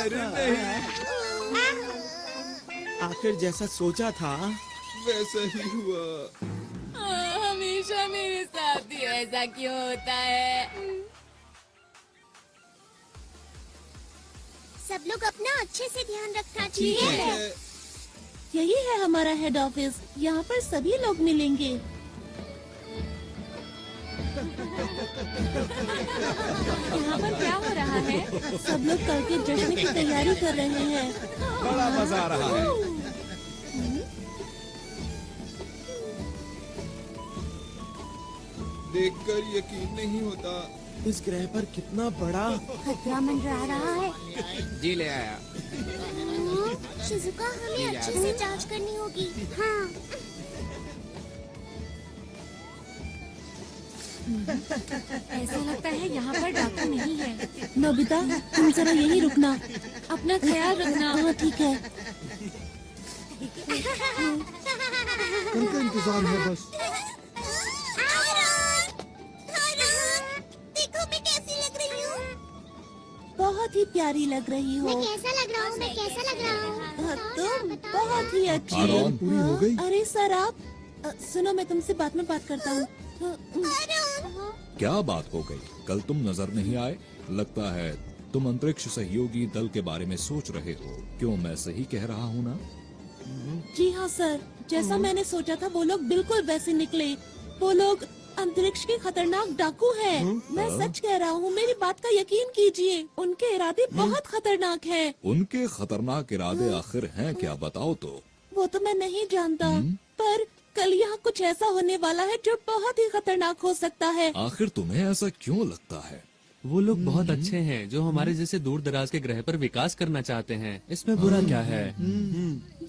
अरे नहीं, आखिर जैसा सोचा था वैसा ही हुआ। हमेशा मेरे साथ ही ऐसा क्यों होता है? सब लोग अपना अच्छे से ध्यान रखना ठीक चाहिए। है। यही है हमारा हेड ऑफिस। यहाँ पर सभी लोग मिलेंगे। यहाँ पर क्या हो रहा है? सब लोग कल के जश्न की तैयारी कर रहे हैं। बड़ा मजा आ रहा है। देखकर यकीन नहीं होता। इस ग्रह पर कितना बड़ा खतरा मंडरा रहा है। जी ले आया। शिजुका, हमें अच्छे से जांच करनी होगी। हाँ। ऐसा लगता है यहाँ पर डाकू नहीं है। नोबिता, तुम जरा यही रुकना। अपना ख्याल रखना। हाँ, ठीक है। उनका इंतजार है बस। देखो मैं कैसी लग रही हूँ। बहुत ही प्यारी लग रही हो। मैं कैसा लग रहा हूँ? हाँ, तुम बहुत ही अच्छी हो। आरोन। पूरी हो गई। अरे सर, आप सुनो, मैं तुमसे बाद में बात करता हूँ। क्या बात हो गई? कल तुम नजर नहीं आए। लगता है तुम अंतरिक्ष सहयोगी दल के बारे में सोच रहे हो। क्यों, मैं सही कह रहा हूँ ना? जी हाँ सर, जैसा मैंने सोचा था वो लोग बिल्कुल वैसे निकले। वो लोग अंतरिक्ष के खतरनाक डाकू हैं। मैं सच कह रहा हूँ, मेरी बात का यकीन कीजिए। उनके इरादे बहुत खतरनाक हैं। उनके खतरनाक इरादे आखिर हैं क्या, बताओ तो। वो तो मैं नहीं जानता, पर कल यहाँ कुछ ऐसा होने वाला है जो बहुत ही खतरनाक हो सकता है। आखिर तुम्हें ऐसा क्यों लगता है? वो लोग बहुत अच्छे हैं जो हमारे जैसे दूर दराज के ग्रह पर विकास करना चाहते हैं। इसमें बुरा क्या है?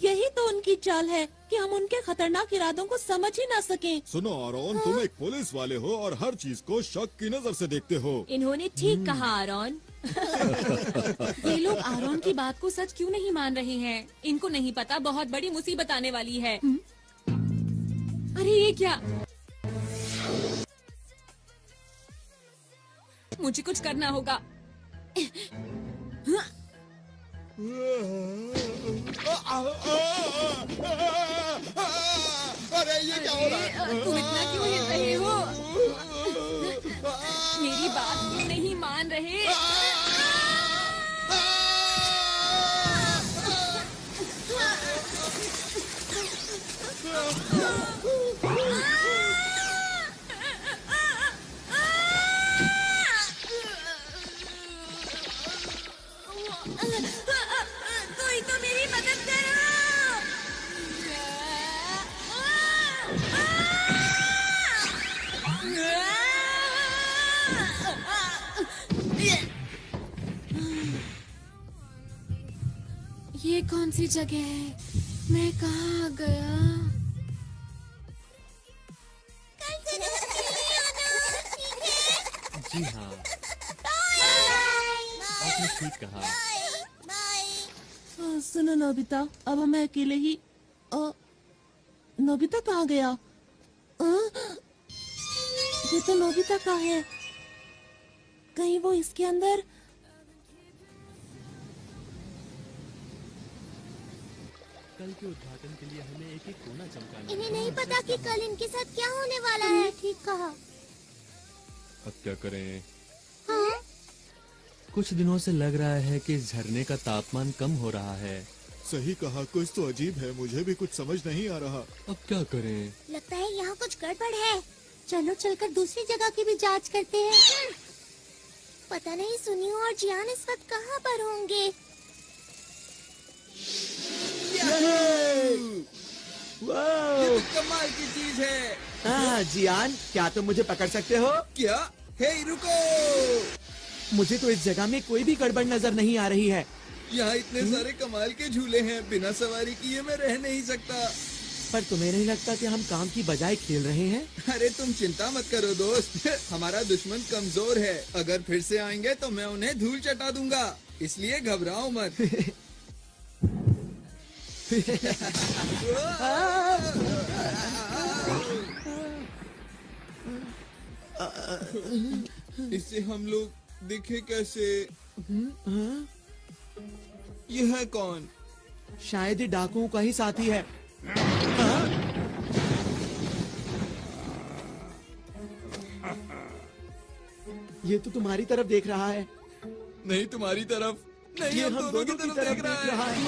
यही तो उनकी चाल है कि हम उनके खतरनाक इरादों को समझ ही ना सकें। सुनो आरोन, तुम एक पुलिस वाले हो और हर चीज को शक की नजर से देखते हो। इन्होंने ठीक कहा आरोन। ये लोग आरोन की बात को सच क्यों नहीं मान रहे हैं? इनको नहीं पता बहुत बड़ी मुसीबत आने वाली है। अरे ये क्या? मुझे कुछ करना होगा। अरे ये क्या हो रहा है? तुम इतना क्यों हिल रहे हो? मेरी बात क्यों नहीं मान रहे? कोई तो मेरी मदद करो। ये कौन सी जगह है? मैं कहाँ आ गया? कल जरूर मिलिए आना, ठीक है? जी हाँ, आपने ठीक कहा। सुनो नोबिता, अब हमें अकेले ही नोबिता कहाँ गया? ये तो नोबिता का है। कहीं वो इसके अंदर? कल के उद्घाटन के लिए हमें एक एक कोना चमकाना है। इन्हें नहीं पता कि कल इनके साथ क्या होने वाला है। ठीक कहा। अब क्या करें? हाँ? कुछ दिनों से लग रहा है कि इस झरने का तापमान कम हो रहा है। सही कहा, कुछ तो अजीब है, मुझे भी कुछ समझ नहीं आ रहा। अब क्या करें? लगता है यहाँ कुछ गड़बड़ है। चलो चलकर दूसरी जगह की भी जांच करते हैं। पता नहीं सुनियो और जियान इस वक्त कहाँ पर होंगे। ये तो कमाल की चीज है। जियान, क्या तुम मुझे पकड़ सकते हो? क्या? हे रुको, मुझे तो इस जगह में कोई भी गड़बड़ नजर नहीं आ रही है। यहाँ इतने सारे कमाल के झूले हैं, बिना सवारी किए मैं रह नहीं सकता। पर तुम्हें नहीं लगता कि हम काम की बजाय खेल रहे हैं? अरे तुम चिंता मत करो दोस्त, हमारा दुश्मन कमजोर है। अगर फिर से आएंगे तो मैं उन्हें धूल चटा दूंगा, इसलिए घबराओ मत। इससे हम लोग दिखे कैसे? यह है कौन? शायद ये डाकुओं का ही साथी है। ये तो तुम्हारी तरफ देख रहा है। नहीं, तुम्हारी तरफ नहीं, ये हम दोनों की तरफ देख रहा है।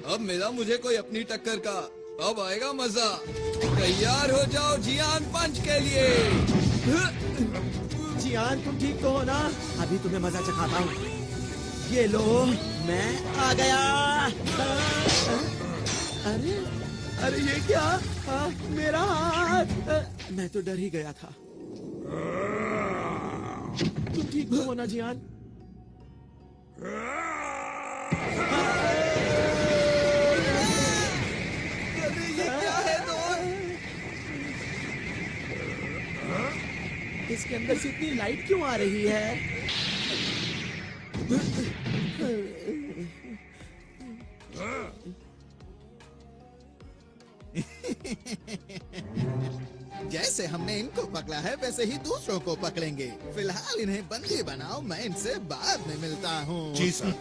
अब मिला मुझे कोई अपनी टक्कर का, अब आएगा मजा। तैयार हो जाओ जियान पंच के लिए। जियान, तुम ठीक तो हो ना? अभी तुम्हें मजा चखाता हूँ। ये लो, मैं आ गया। अरे अरे ये क्या? मेरा हाथ। मैं तो डर ही गया था। तुम ठीक तो हो ना जियान? अरे ये क्या है दोस्त? इसके अंदर से इतनी लाइट क्यों आ रही है? जैसे हमने इनको पकड़ा है वैसे ही दूसरों को पकड़ेंगे। फिलहाल इन्हें बंदी बनाओ, मैं इनसे बाद में मिलता हूँ। जी सर।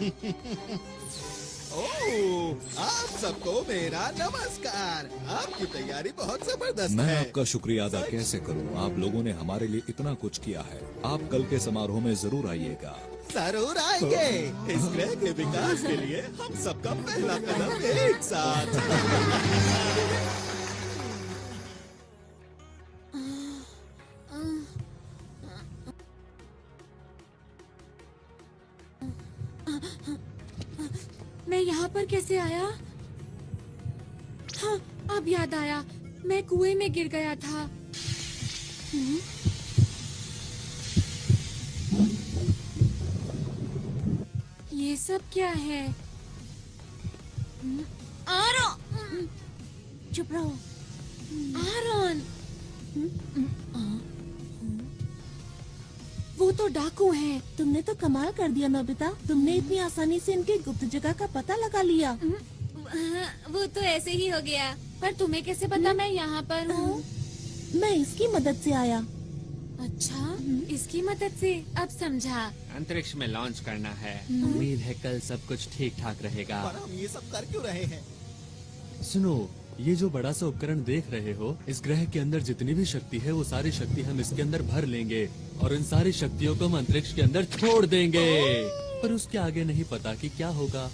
ओह, आप सबको मेरा नमस्कार। आपकी तैयारी बहुत जबरदस्त मैं है। आपका शुक्रिया अदा कैसे करूं? आप लोगों ने हमारे लिए इतना कुछ किया है। आप कल के समारोह में जरूर आइएगा। जरूर आएंगे। इस ग्रह के विकास के लिए हम सबका पहला कदम एक साथ। मैं यहाँ पर कैसे आया? हाँ, अब याद आया, मैं कुएं में गिर गया था। ये सब क्या है? आरोन, चुप रहो। आरोन, वो तो डाकू है। तुमने तो कमाल कर दिया नोबिता। तुमने इतनी आसानी से इनकी गुप्त जगह का पता लगा लिया। वो तो ऐसे ही हो गया। पर तुम्हें कैसे पता मैं यहाँ पर हूँ? मैं इसकी मदद से आया। अच्छा, इसकी मदद से, अब समझा। अंतरिक्ष में लॉन्च करना है। उम्मीद है कल सब कुछ ठीक ठाक रहेगा। पर हम ये सब कर क्यों रहे हैं? सुनो, ये जो बड़ा सा उपकरण देख रहे हो, इस ग्रह के अंदर जितनी भी शक्ति है वो सारी शक्ति हम इसके अंदर भर लेंगे और इन सारी शक्तियों को हम अंतरिक्ष के अंदर छोड़ देंगे। पर उसके आगे नहीं पता कि क्या होगा।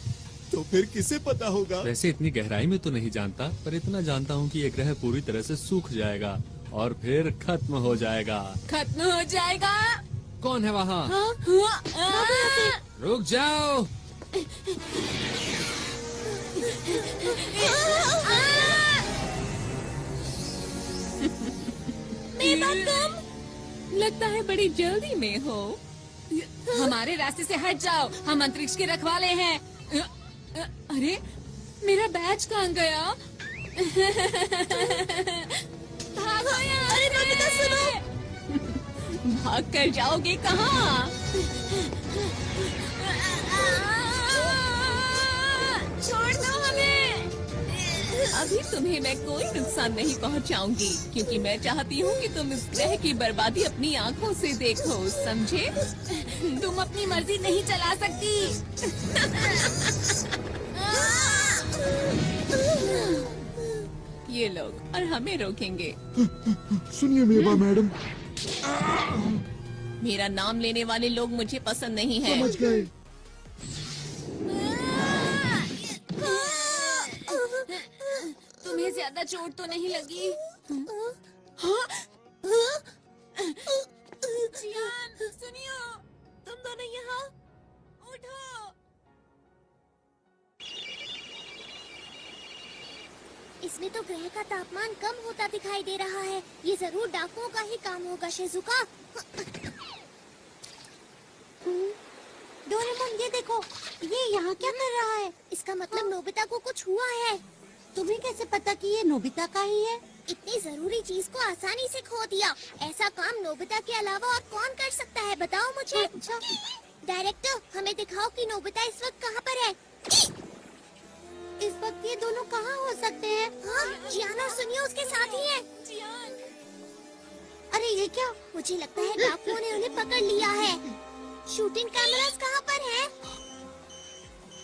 तो फिर किसे पता होगा? वैसे इतनी गहराई में तो नहीं जानता, पर इतना जानता हूँ कि ये ग्रह पूरी तरह से सूख जाएगा और फिर खत्म हो जाएगा। खत्म हो जाएगा? कौन है वहाँ? रुक जाओ। लगता है बड़ी जल्दी में हो। हमारे रास्ते से हट जाओ, हम अंतरिक्ष के रखवाले हैं। अरे, मेरा बैज कहाँ गया? भागो यहाँ से। नोबिता सुनो। भाग कर जाओगे कहाँ? छोड़ दो हमें। अभी तुम्हें मैं कोई नुकसान नहीं पहुंचाऊंगी, क्योंकि मैं चाहती हूँ कि तुम इस ग्रह की बर्बादी अपनी आँखों से देखो, समझे? तुम अपनी मर्जी नहीं चला सकती। ये लोग और हमें रोकेंगे। सुनिए मेवा मैडम। मेरा नाम लेने वाले लोग मुझे पसंद नहीं है। समझ गए। तुम्हें ज्यादा चोट तो नहीं लगी? जियान, सुनियो, तुम दोनों यहाँ उठो। इसमें तो ग्रह का तापमान कम होता दिखाई दे रहा है। ये जरूर डाकुओं का ही काम होगा, शिजुका। डोरेमोन, ये देखो, ये यहाँ क्या कर रहा है? इसका मतलब नोबिता को कुछ हुआ है। तुम्हें कैसे पता कि ये नोबिता का ही है? इतनी जरूरी चीज को आसानी से खो दिया। ऐसा काम नोबिता के अलावा और कौन कर सकता है, बताओ मुझे। डायरेक्टर, हमें दिखाओ कि नोबिता इस वक्त कहाँ पर है। इस वक्त ये दोनों कहाँ हो सकते हैं? हाँ, जियान और सुनियो उसके साथ ही हैं। जियान, अरे ये क्या? मुझे लगता है डाकुओं ने उन्हें पकड़ लिया है। शूटिंग कैमरास कहाँ पर हैं?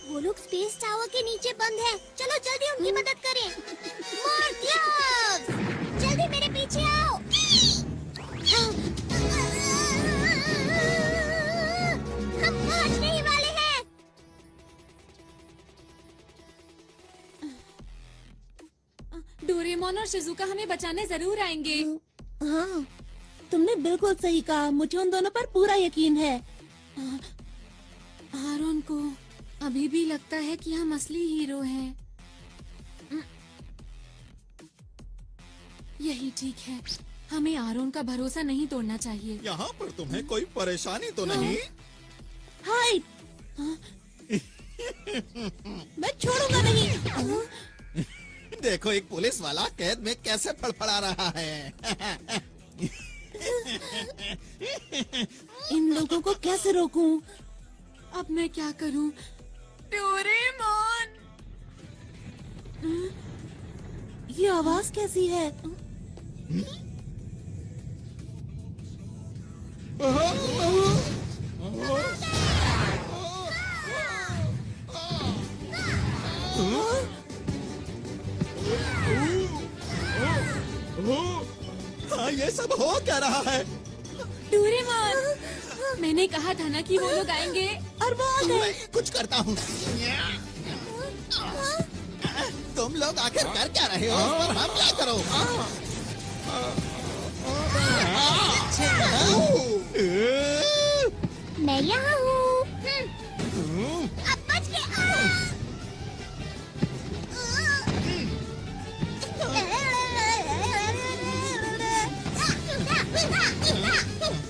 वो लोग स्पेस टावर के नीचे बंद हैं। चलो जल्दी उनकी मदद करें। मोर ग्लव्स! जल्दी मेरे पीछे आओ। हम पहुंचने ही वाले हैं। डोरेमोन और शिजुका हमें बचाने जरूर आएंगे। हाँ, तुमने बिल्कुल सही कहा। मुझे उन दोनों पर पूरा यकीन है। आरोन को अभी भी लगता है कि हम असली हीरो हैं। यही ठीक है। हमें आरोन का भरोसा नहीं तोड़ना चाहिए। यहाँ पर तुम्हें कोई परेशानी तो नहीं? हाय, मैं छोड़ूंगा नहीं। देखो, एक पुलिस वाला कैद में कैसे फड़फड़ा रहा है। इन लोगों को कैसे रोकूं? अब मैं क्या करूं? डोरेमोन! ये आवाज कैसी है? हाँ, ये सब हो क्या रहा है? डोरेमोन, मैंने कहा था ना कि वो लोग आएंगे। और वो आ गए। मैं कुछ करता हूँ। तुम लोग आखिर कर क्या रहे हो? इस पर हमला करो। मैं यहाँ हूँ। अब बच के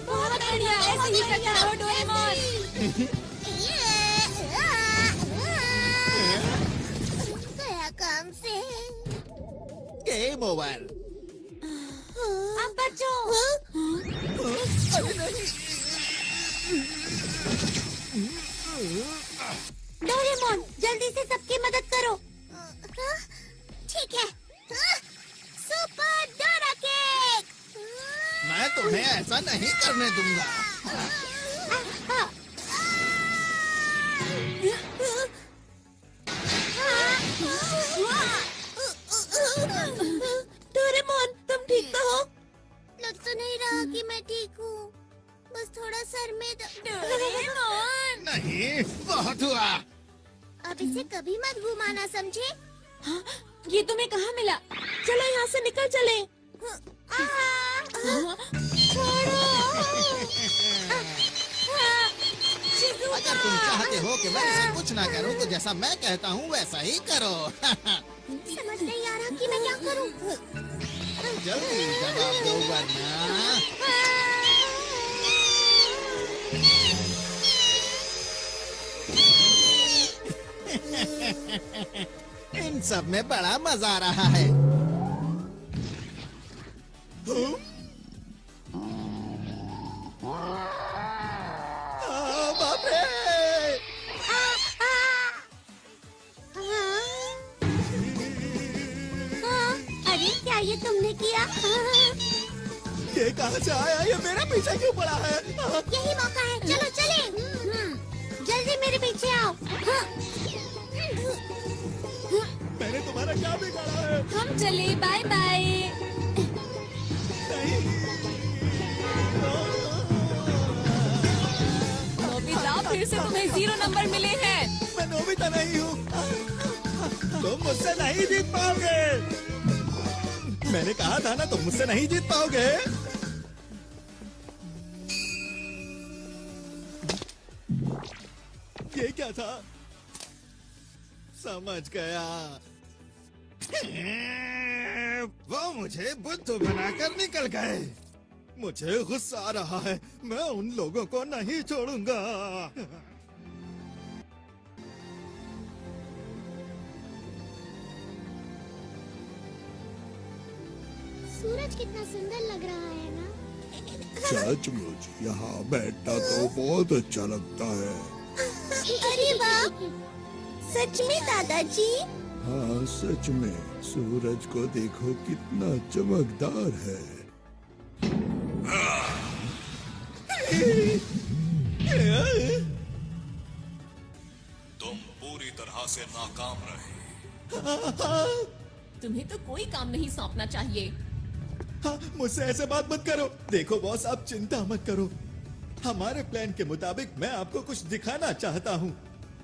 बहुत बढ़िया, ऐसे ही करते रहो डोरेमोन। गया काम से। Game over. अब बचो। डोरेमोन, जल्दी से सबकी मदद करो। ठीक है। Super Dora cake. मैं तुम्हें ऐसा नहीं करने दूंगा। डोरेमोन, तुम ठीक तो हो? लग तो नहीं रहा कि मैं ठीक हूँ। बस थोड़ा सर में डोरेमोन! नहीं, बहुत हुआ। अब इसे कभी मत घुमाना, समझे? हाँ, ये तुम्हें कहाँ मिला? चलो यहाँ से निकल चले। अगर तुम चाहते हो कि मैं इसे कुछ ना करूं, तो जैसा मैं कहता हूँ वैसा ही करो। समझ नहीं आ रहा कि मैं क्या करूं। जल्दी जवाब दो वरना। इन सब में बड़ा मजा आ रहा है। बाप रे! किया। ये कहाँ से आया? ये मेरा पीछे क्यों पड़ा है? यही मौका है, चलो चले। जल्दी मेरे पीछे आओ। मैंने तुम्हारा क्या बिगाड़ा है? हम चले, बाय बाय। नोबिता, फिर से तुम्हें 0 नंबर मिले हैं। मैं नोबिता नहीं हूँ। तुम मुझसे नहीं जीत पाओगे। मैंने कहा था ना, तुम मुझसे नहीं जीत पाओगे। ये क्या था? समझ गया। वो मुझे बुद्धू बनाकर निकल गए। मुझे गुस्सा आ रहा है। मैं उन लोगों को नहीं छोड़ूंगा। सूरज कितना सुंदर लग रहा है ना? सचमुच यहाँ बैठना तो बहुत अच्छा लगता है। अरे वाह, सच में दादाजी? हाँ सच में। सूरज को देखो कितना चमकदार है। तुम पूरी तरह से नाकाम रहे। तुम्हें तो कोई काम नहीं सौंपना चाहिए। हाँ, मुझसे ऐसे बात मत करो। देखो बॉस, आप चिंता मत करो। हमारे प्लान के मुताबिक मैं आपको कुछ दिखाना चाहता हूँ।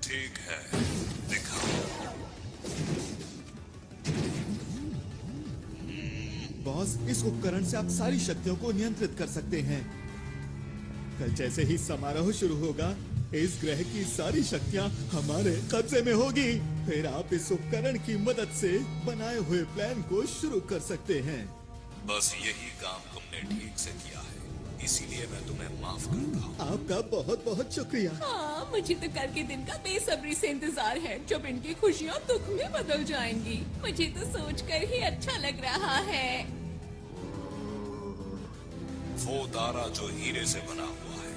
ठीक है, दिखाओ। बॉस, इस उपकरण से आप सारी शक्तियों को नियंत्रित कर सकते हैं। कल जैसे ही समारोह शुरू होगा, इस ग्रह की सारी शक्तियाँ हमारे कब्जे में होगी। फिर आप इस उपकरण की मदद से बनाए हुए प्लान को शुरू कर सकते हैं। बस यही काम तुमने ठीक से किया है, इसीलिए मैं तुम्हें माफ करता हूँ। आपका बहुत बहुत शुक्रिया। हाँ, मुझे तो कल के दिन का बेसब्री से इंतजार है, जब इनकी खुशियाँ दुख में बदल जाएंगी। मुझे तो सोचकर ही अच्छा लग रहा है। वो तारा जो हीरे से बना हुआ है,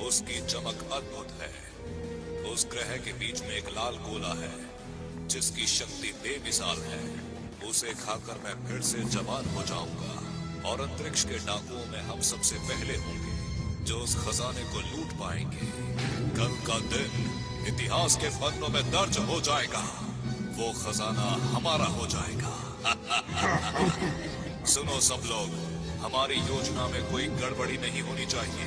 उसकी चमक अद्भुत है। उस ग्रह के बीच में एक लाल गोला है, जिसकी शक्ति बेमिसाल है। उसे खाकर मैं फिर से जवान हो जाऊंगा, और अंतरिक्ष के डाकुओं में हम सबसे पहले होंगे जो उस खजाने को लूट पाएंगे। कल का दिन इतिहास के पन्नों में दर्ज हो जाएगा। वो खजाना हमारा हो जाएगा। सुनो सब लोग, हमारी योजना में कोई गड़बड़ी नहीं होनी चाहिए।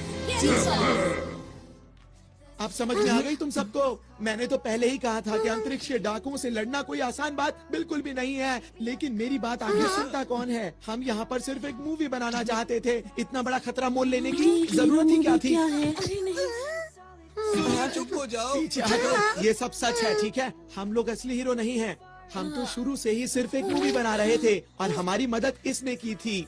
अब समझ में आ गई तुम सबको? मैंने तो पहले ही कहा था कि अंतरिक्ष के डाकुओं से लड़ना कोई आसान बात बिल्कुल भी नहीं है। लेकिन मेरी बात आखिर सुनता कौन है? हम यहाँ पर सिर्फ एक मूवी बनाना चाहते थे। इतना बड़ा खतरा मोल लेने की जरूरत ही क्या थी? अरे नहीं, चुप हो जाओ। पीछे हटो। ये सब सच है, ठीक है? हम लोग असली हीरो नहीं हैं। हम तो शुरू से ही सिर्फ एक मूवी बना रहे थे, और हमारी मदद इसने की थी।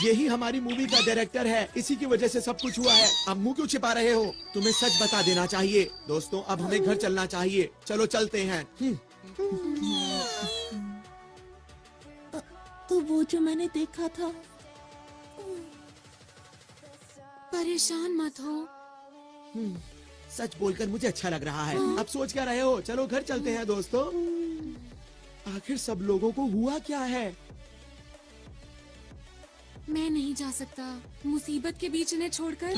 यही हमारी मूवी का डायरेक्टर है, इसी की वजह से सब कुछ हुआ है। अब मुंह क्यों छिपा रहे हो? तुम्हें सच बता देना चाहिए। दोस्तों, अब हमें घर चलना चाहिए। चलो चलते हैं। तो वो जो मैंने देखा था। परेशान मत हो। सच बोलकर मुझे अच्छा लग रहा है। अब सोच क्या रहे हो? चलो घर चलते हैं दोस्तों। आखिर सब लोगों को हुआ क्या है? मैं नहीं जा सकता, मुसीबत के बीच इन्हें छोड़कर।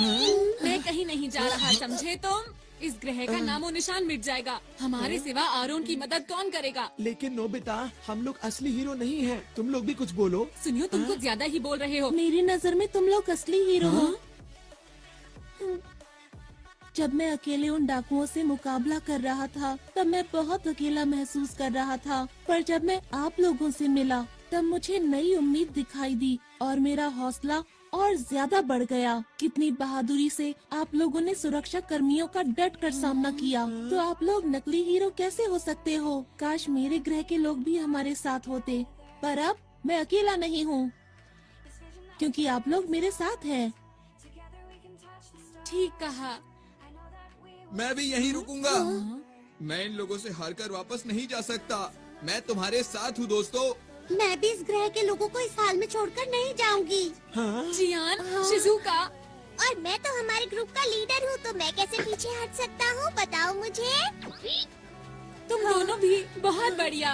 मैं कहीं नहीं जा रहा, समझे तुम? इस ग्रह का नामो निशान मिट जाएगा। हमारे सिवा आरोन की मदद कौन करेगा? लेकिन नोबिता, हम लोग असली हीरो नहीं हैं। तुम लोग भी कुछ बोलो। सुनियो, तुम कुछ ज्यादा ही बोल रहे हो। मेरी नजर में तुम लोग असली हीरो हो। जब मैं अकेले उन डाकुओं से मुकाबला कर रहा था, तब मैं बहुत अकेला महसूस कर रहा था। पर जब मैं आप लोगों से मिला, तब मुझे नई उम्मीद दिखाई दी, और मेरा हौसला और ज्यादा बढ़ गया। कितनी बहादुरी से आप लोगों ने सुरक्षा कर्मियों का डट कर सामना किया। तो आप लोग नकली हीरो कैसे हो सकते हो? काश मेरे ग्रह के लोग भी हमारे साथ होते। पर अब मैं अकेला नहीं हूँ, क्योंकि आप लोग मेरे साथ हैं। ठीक कहा। मैं भी यहीं रुकूंगा। मैं इन लोगों से हारकर वापस नहीं जा सकता। मैं तुम्हारे साथ हूँ दोस्तों। मैं भी इस ग्रह के लोगों को इस हाल में छोड़कर नहीं जाऊंगी। जियान, शिजुका, और मैं तो हमारे ग्रुप का लीडर हूँ, तो मैं कैसे पीछे हट सकता हूँ? बताओ मुझे। तुम दोनों भी बहुत बढ़िया।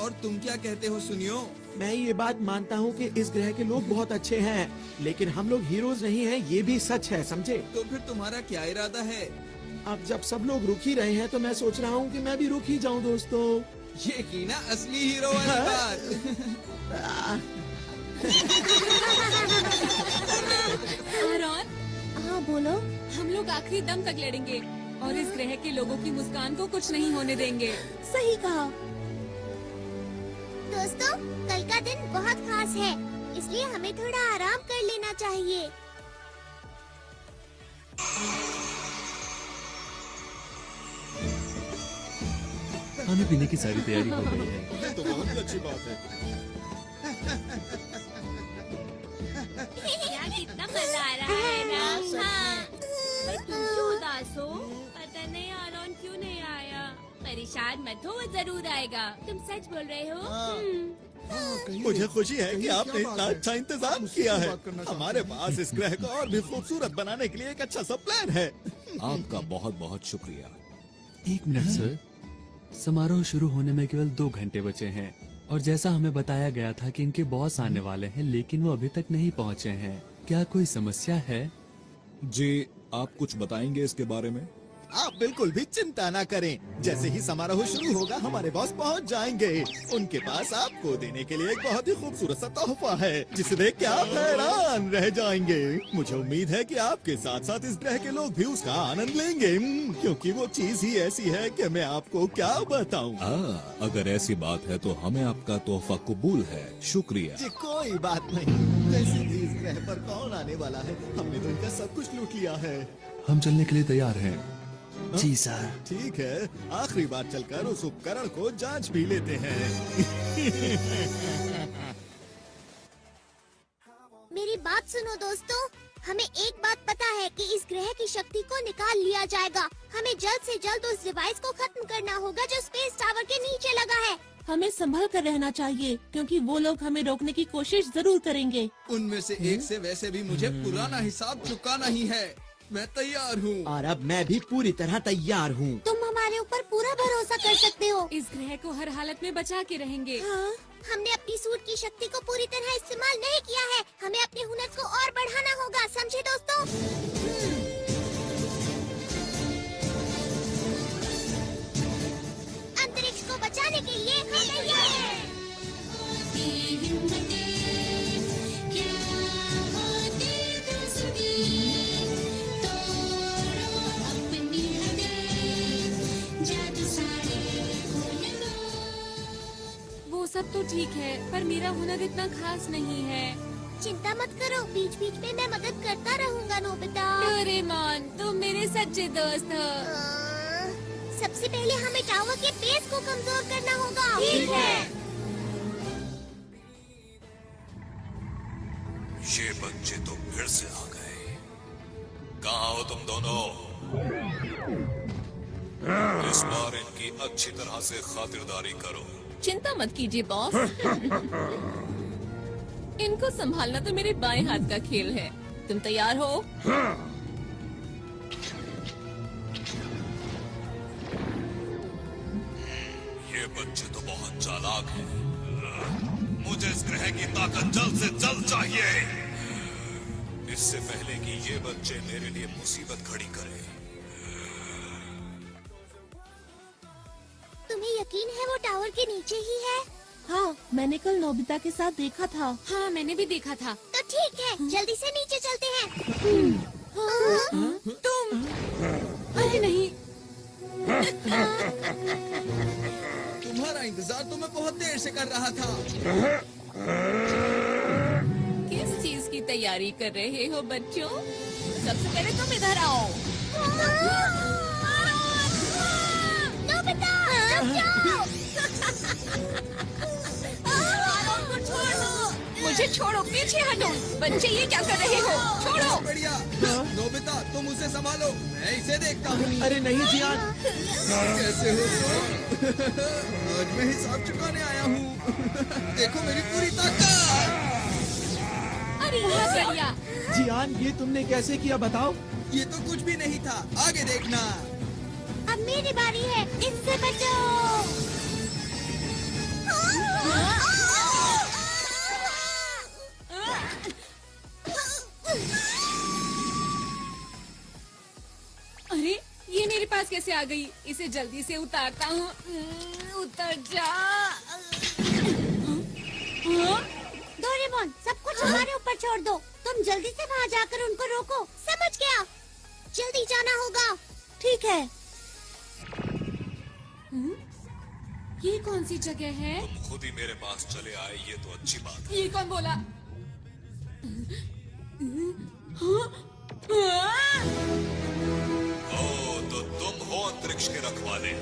और तुम क्या कहते हो सुनियो? मैं ये बात मानता हूँ कि इस ग्रह के लोग बहुत अच्छे हैं, लेकिन हम लोग हीरोज नहीं हैं, ये भी सच है, समझे? तो फिर तुम्हारा क्या इरादा है? अब जब सब लोग रुक ही रहे हैं तो मैं सोच रहा हूँ कि मैं भी रुक ही जाऊँ दोस्तों। ये की ना असली हीरो वाली बात। आरॉन, हाँ बोलो। हम लोग आखिरी दम तक लड़ेंगे और इस ग्रह के लोगों की मुस्कान को कुछ नहीं होने देंगे। सही कहा। दोस्तों, कल का दिन बहुत खास है, इसलिए हमें थोड़ा आराम कर लेना चाहिए। खाने पीने की सारी तैयारी हो गई है। ये तो बहुत ही अच्छी बात है। यार कितना मजा आ रहा है ना। हाँ। पर तुम क्यों उदास हो? पता नहीं आरॉन क्यों नहीं आया। परेशान मत हो, वो जरूर आएगा। तुम सच बोल रहे हो? मुझे खुशी है कि आपने इतना अच्छा इंतजाम किया है। हमारे पास इस ग्रह को और भी खूबसूरत बनाने के लिए एक अच्छा सा प्लान है। आपका बहुत बहुत शुक्रिया। 1 मिनट सर, समारोह शुरू होने में केवल 2 घंटे बचे हैं और जैसा हमें बताया गया था कि इनके बॉस आने वाले हैं, लेकिन वो अभी तक नहीं पहुंचे हैं। क्या कोई समस्या है? जी, आप कुछ बताएंगे इसके बारे में? आप बिल्कुल भी चिंता ना करें। जैसे ही समारोह शुरू होगा हमारे बॉस पहुंच जाएंगे। उनके पास आपको देने के लिए एक बहुत ही खूबसूरत सा तोहफा है, जिसे देख के आप हैरान रह जाएंगे। मुझे उम्मीद है कि आपके साथ साथ इस ग्रह के लोग भी उसका आनंद लेंगे, क्योंकि वो चीज ही ऐसी है कि मैं आपको क्या बताऊं। अगर ऐसी बात है तो हमें आपका तोहफा कबूल है। शुक्रिया जी, कोई बात नहीं। वैसे भी इस ग्रह पर कौन आने वाला है? हमने तो इनका सब कुछ लूट लिया है। हम चलने के लिए तैयार हैं। जी सर। ठीक है, आखिरी बार चलकर उस उपकरण को जांच भी लेते हैं। मेरी बात सुनो दोस्तों, हमें एक बात पता है कि इस ग्रह की शक्ति को निकाल लिया जाएगा। हमें जल्द से जल्द उस डिवाइस को खत्म करना होगा जो स्पेस टावर के नीचे लगा है। हमें संभल कर रहना चाहिए, क्योंकि वो लोग हमें रोकने की कोशिश जरूर करेंगे। उनमें से एक से वैसे भी मुझे पुराना हिसाब चुकाना ही है। मैं तैयार हूँ। और अब मैं भी पूरी तरह तैयार हूँ। तुम हमारे ऊपर पूरा भरोसा कर सकते हो। इस ग्रह को हर हालत में बचा के रहेंगे। हाँ, हमने अपनी सूट की शक्ति को पूरी तरह इस्तेमाल नहीं किया है। हमें अपने हुनर को और बढ़ाना होगा, समझे दोस्तों? अंतरिक्ष को बचाने के लिए हम तैयार हैं। वो सब तो ठीक है, पर मेरा हुनर इतना खास नहीं है। चिंता मत करो, बीच बीच में मैं मदद करता रहूंगा नोबिता। डोरेमोन, तुम मेरे सच्चे दोस्त हो। सबसे पहले हमें टावर के बेस को कमजोर करना होगा। ठीक है। ये बच्चे तो फिर से आ गए। कहाँ हो तुम दोनों? इस बार इनकी अच्छी तरह से खातिरदारी करो। चिंता मत कीजिए बॉस। इनको संभालना तो मेरे बाएं हाथ का खेल है। तुम तैयार हो? ये बच्चे तो बहुत चालाक हैं। मुझे इस ग्रह की ताकत जल्द से जल्द चाहिए, इससे पहले कि ये बच्चे मेरे लिए मुसीबत खड़ी करें। तुम्हें यकीन है वो टावर के नीचे ही है? हाँ, मैंने कल नोबिता के साथ देखा था। हाँ, मैंने भी देखा था। तो ठीक है, जल्दी से नीचे चलते हैं। तुम? अरे नहीं। तुम्हारा इंतजार तो मैं बहुत देर से कर रहा था। किस चीज की तैयारी कर रहे हो बच्चों? सबसे पहले तुम इधर आओ। नोबिता, रुक जाओ। मुझे छोड़ो, पीछे हटो। बच्चे ये क्या कर रहे हो? छोड़ो। बढ़िया। नोबिता, तुम उसे संभालो, मैं इसे देखता हूँ। अरे नहीं जियान। कैसे हो तुम? आज मैं हिसाब चुकाने आया हूँ। देखो मेरी पूरी ताकत। अरे बहुत बढ़िया। जियान, ये तुमने कैसे किया बताओ? ये तो कुछ भी नहीं था, आगे देखना। अब मेरी बारी है, इससे बचो। पास कैसे आ गई? इसे जल्दी से उतारता हूँ। उतर जा। डोरेमोन, सब कुछ हमारे ऊपर छोड़ दो। तुम जल्दी से वहाँ जाकर उनको रोको। समझ गया? जल्दी जाना होगा। ठीक है। ये कौन सी जगह है? तुम खुद ही मेरे पास चले आए, ये तो अच्छी बात है। ये कौन बोला? ओ, तो तुम हो अंतरिक्ष के रखवाले,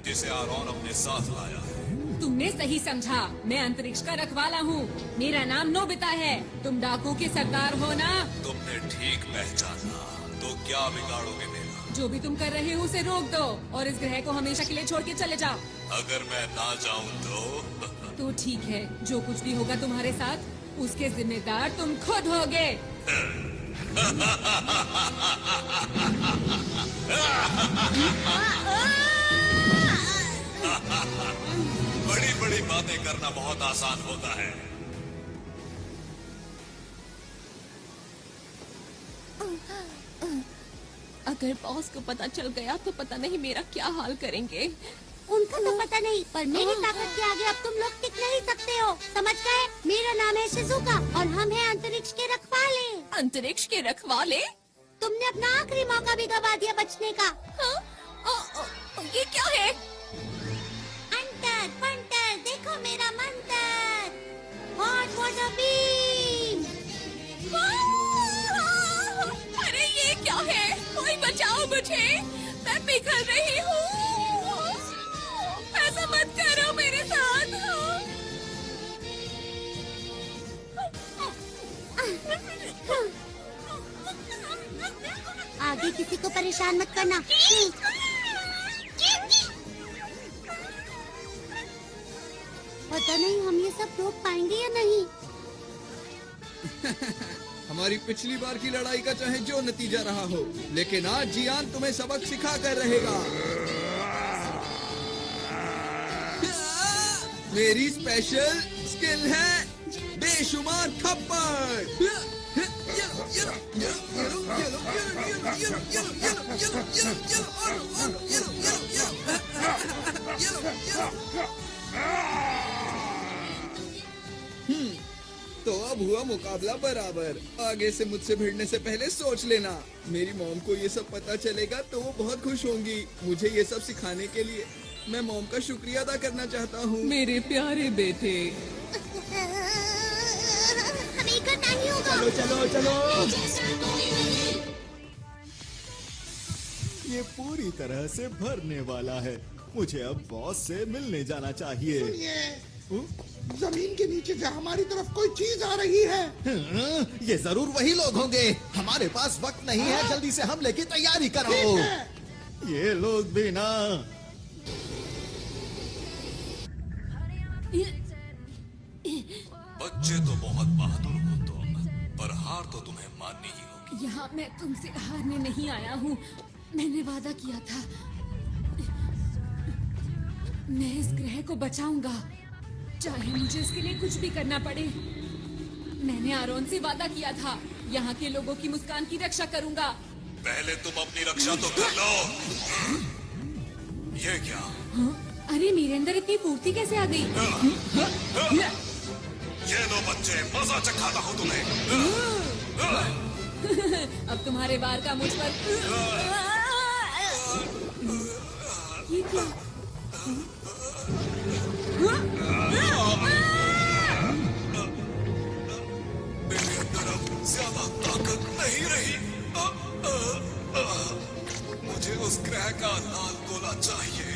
जिसे आरोन अपने साथ लाया है। तुमने सही समझा, मैं अंतरिक्ष का रखवाला हूँ। मेरा नाम नोबिता है। तुम डाकू के सरदार हो ना? तुमने ठीक पहचाना। तो क्या बिगाड़ोगे मेरा? जो भी तुम कर रहे हो उसे रोक दो और इस ग्रह को हमेशा के लिए छोड़ के चले जाओ। अगर मैं ना जाऊँ तो ठीक है, जो कुछ भी होगा तुम्हारे साथ उसके जिम्मेदार तुम खुद होगे। बड़ी बड़ी बातें करना बहुत आसान होता है। अगर बॉस को पता चल गया तो पता नहीं मेरा क्या हाल करेंगे। उनका तो पता नहीं, पर मेरी ताकत के आगे अब तुम लोग टिक नहीं सकते हो। समझ गए? मेरा नाम है शिजुका और हम हैं अंतरिक्ष के रखवाले। अंतरिक्ष के रखवाले? तुमने अपना आखिरी मौका भी गवा दिया बचने का। ये क्या है? अंतर पंटर, देखो मेरा मंत्र। Hot water beam. अरे ये क्या है? कोई बचाओ मुझे, मैं पिघल रही हूँ। ऐसा मत करो मेरे साथ। आगे किसी को परेशान मत करना। पता नहीं हम ये सब रोक पाएंगे या नहीं। हमारी पिछली बार की लड़ाई का चाहे जो नतीजा रहा हो, लेकिन आज जियान तुम्हें सबक सिखा कर रहेगा। मेरी स्पेशल स्किल है बेशुमार थप्पड़। तो अब हुआ मुकाबला बराबर। आगे से मुझसे भिड़ने से पहले सोच लेना। मेरी मॉम को ये सब पता चलेगा तो वो बहुत खुश होंगी। मुझे ये सब सिखाने के लिए मैं मॉम का शुक्रिया अदा करना चाहता हूँ। मेरे प्यारे बेटे। हमें करना ही होगा। चलो चलो चलो। ये पूरी तरह से भरने वाला है। मुझे अब बॉस से मिलने जाना चाहिए। जमीन के नीचे से हमारी तरफ कोई चीज आ रही है। ये जरूर वही लोग होंगे। हमारे पास वक्त नहीं है, जल्दी से हमले की तैयारी करो। ये लोग भी ना। बच्चे तो बहुत बहादुर हो तुम, पर हार तो तुम्हें माननी ही होगी। यहाँ मैं तुमसे हारने नहीं आया हूँ। मैंने वादा किया था, मैं इस ग्रह को बचाऊंगा, चाहे मुझे इसके लिए कुछ भी करना पड़े। मैंने आरोन से वादा किया था, यहाँ के लोगों की मुस्कान की रक्षा करूंगा। पहले तुम अपनी रक्षा तो कर लो। ये क्या? हाँ? अरे मेरे अंदर इतनी फुर्ती कैसे आ गई? ये लो बच्चे, मजा चखाता हूँ तुम्हें। अब तुम्हारे वार का मुझ पर। ये क्या? मेरे अंदर अब ज्यादा ताकत नहीं रही। मुझे उस ग्रह का लाल गोला चाहिए,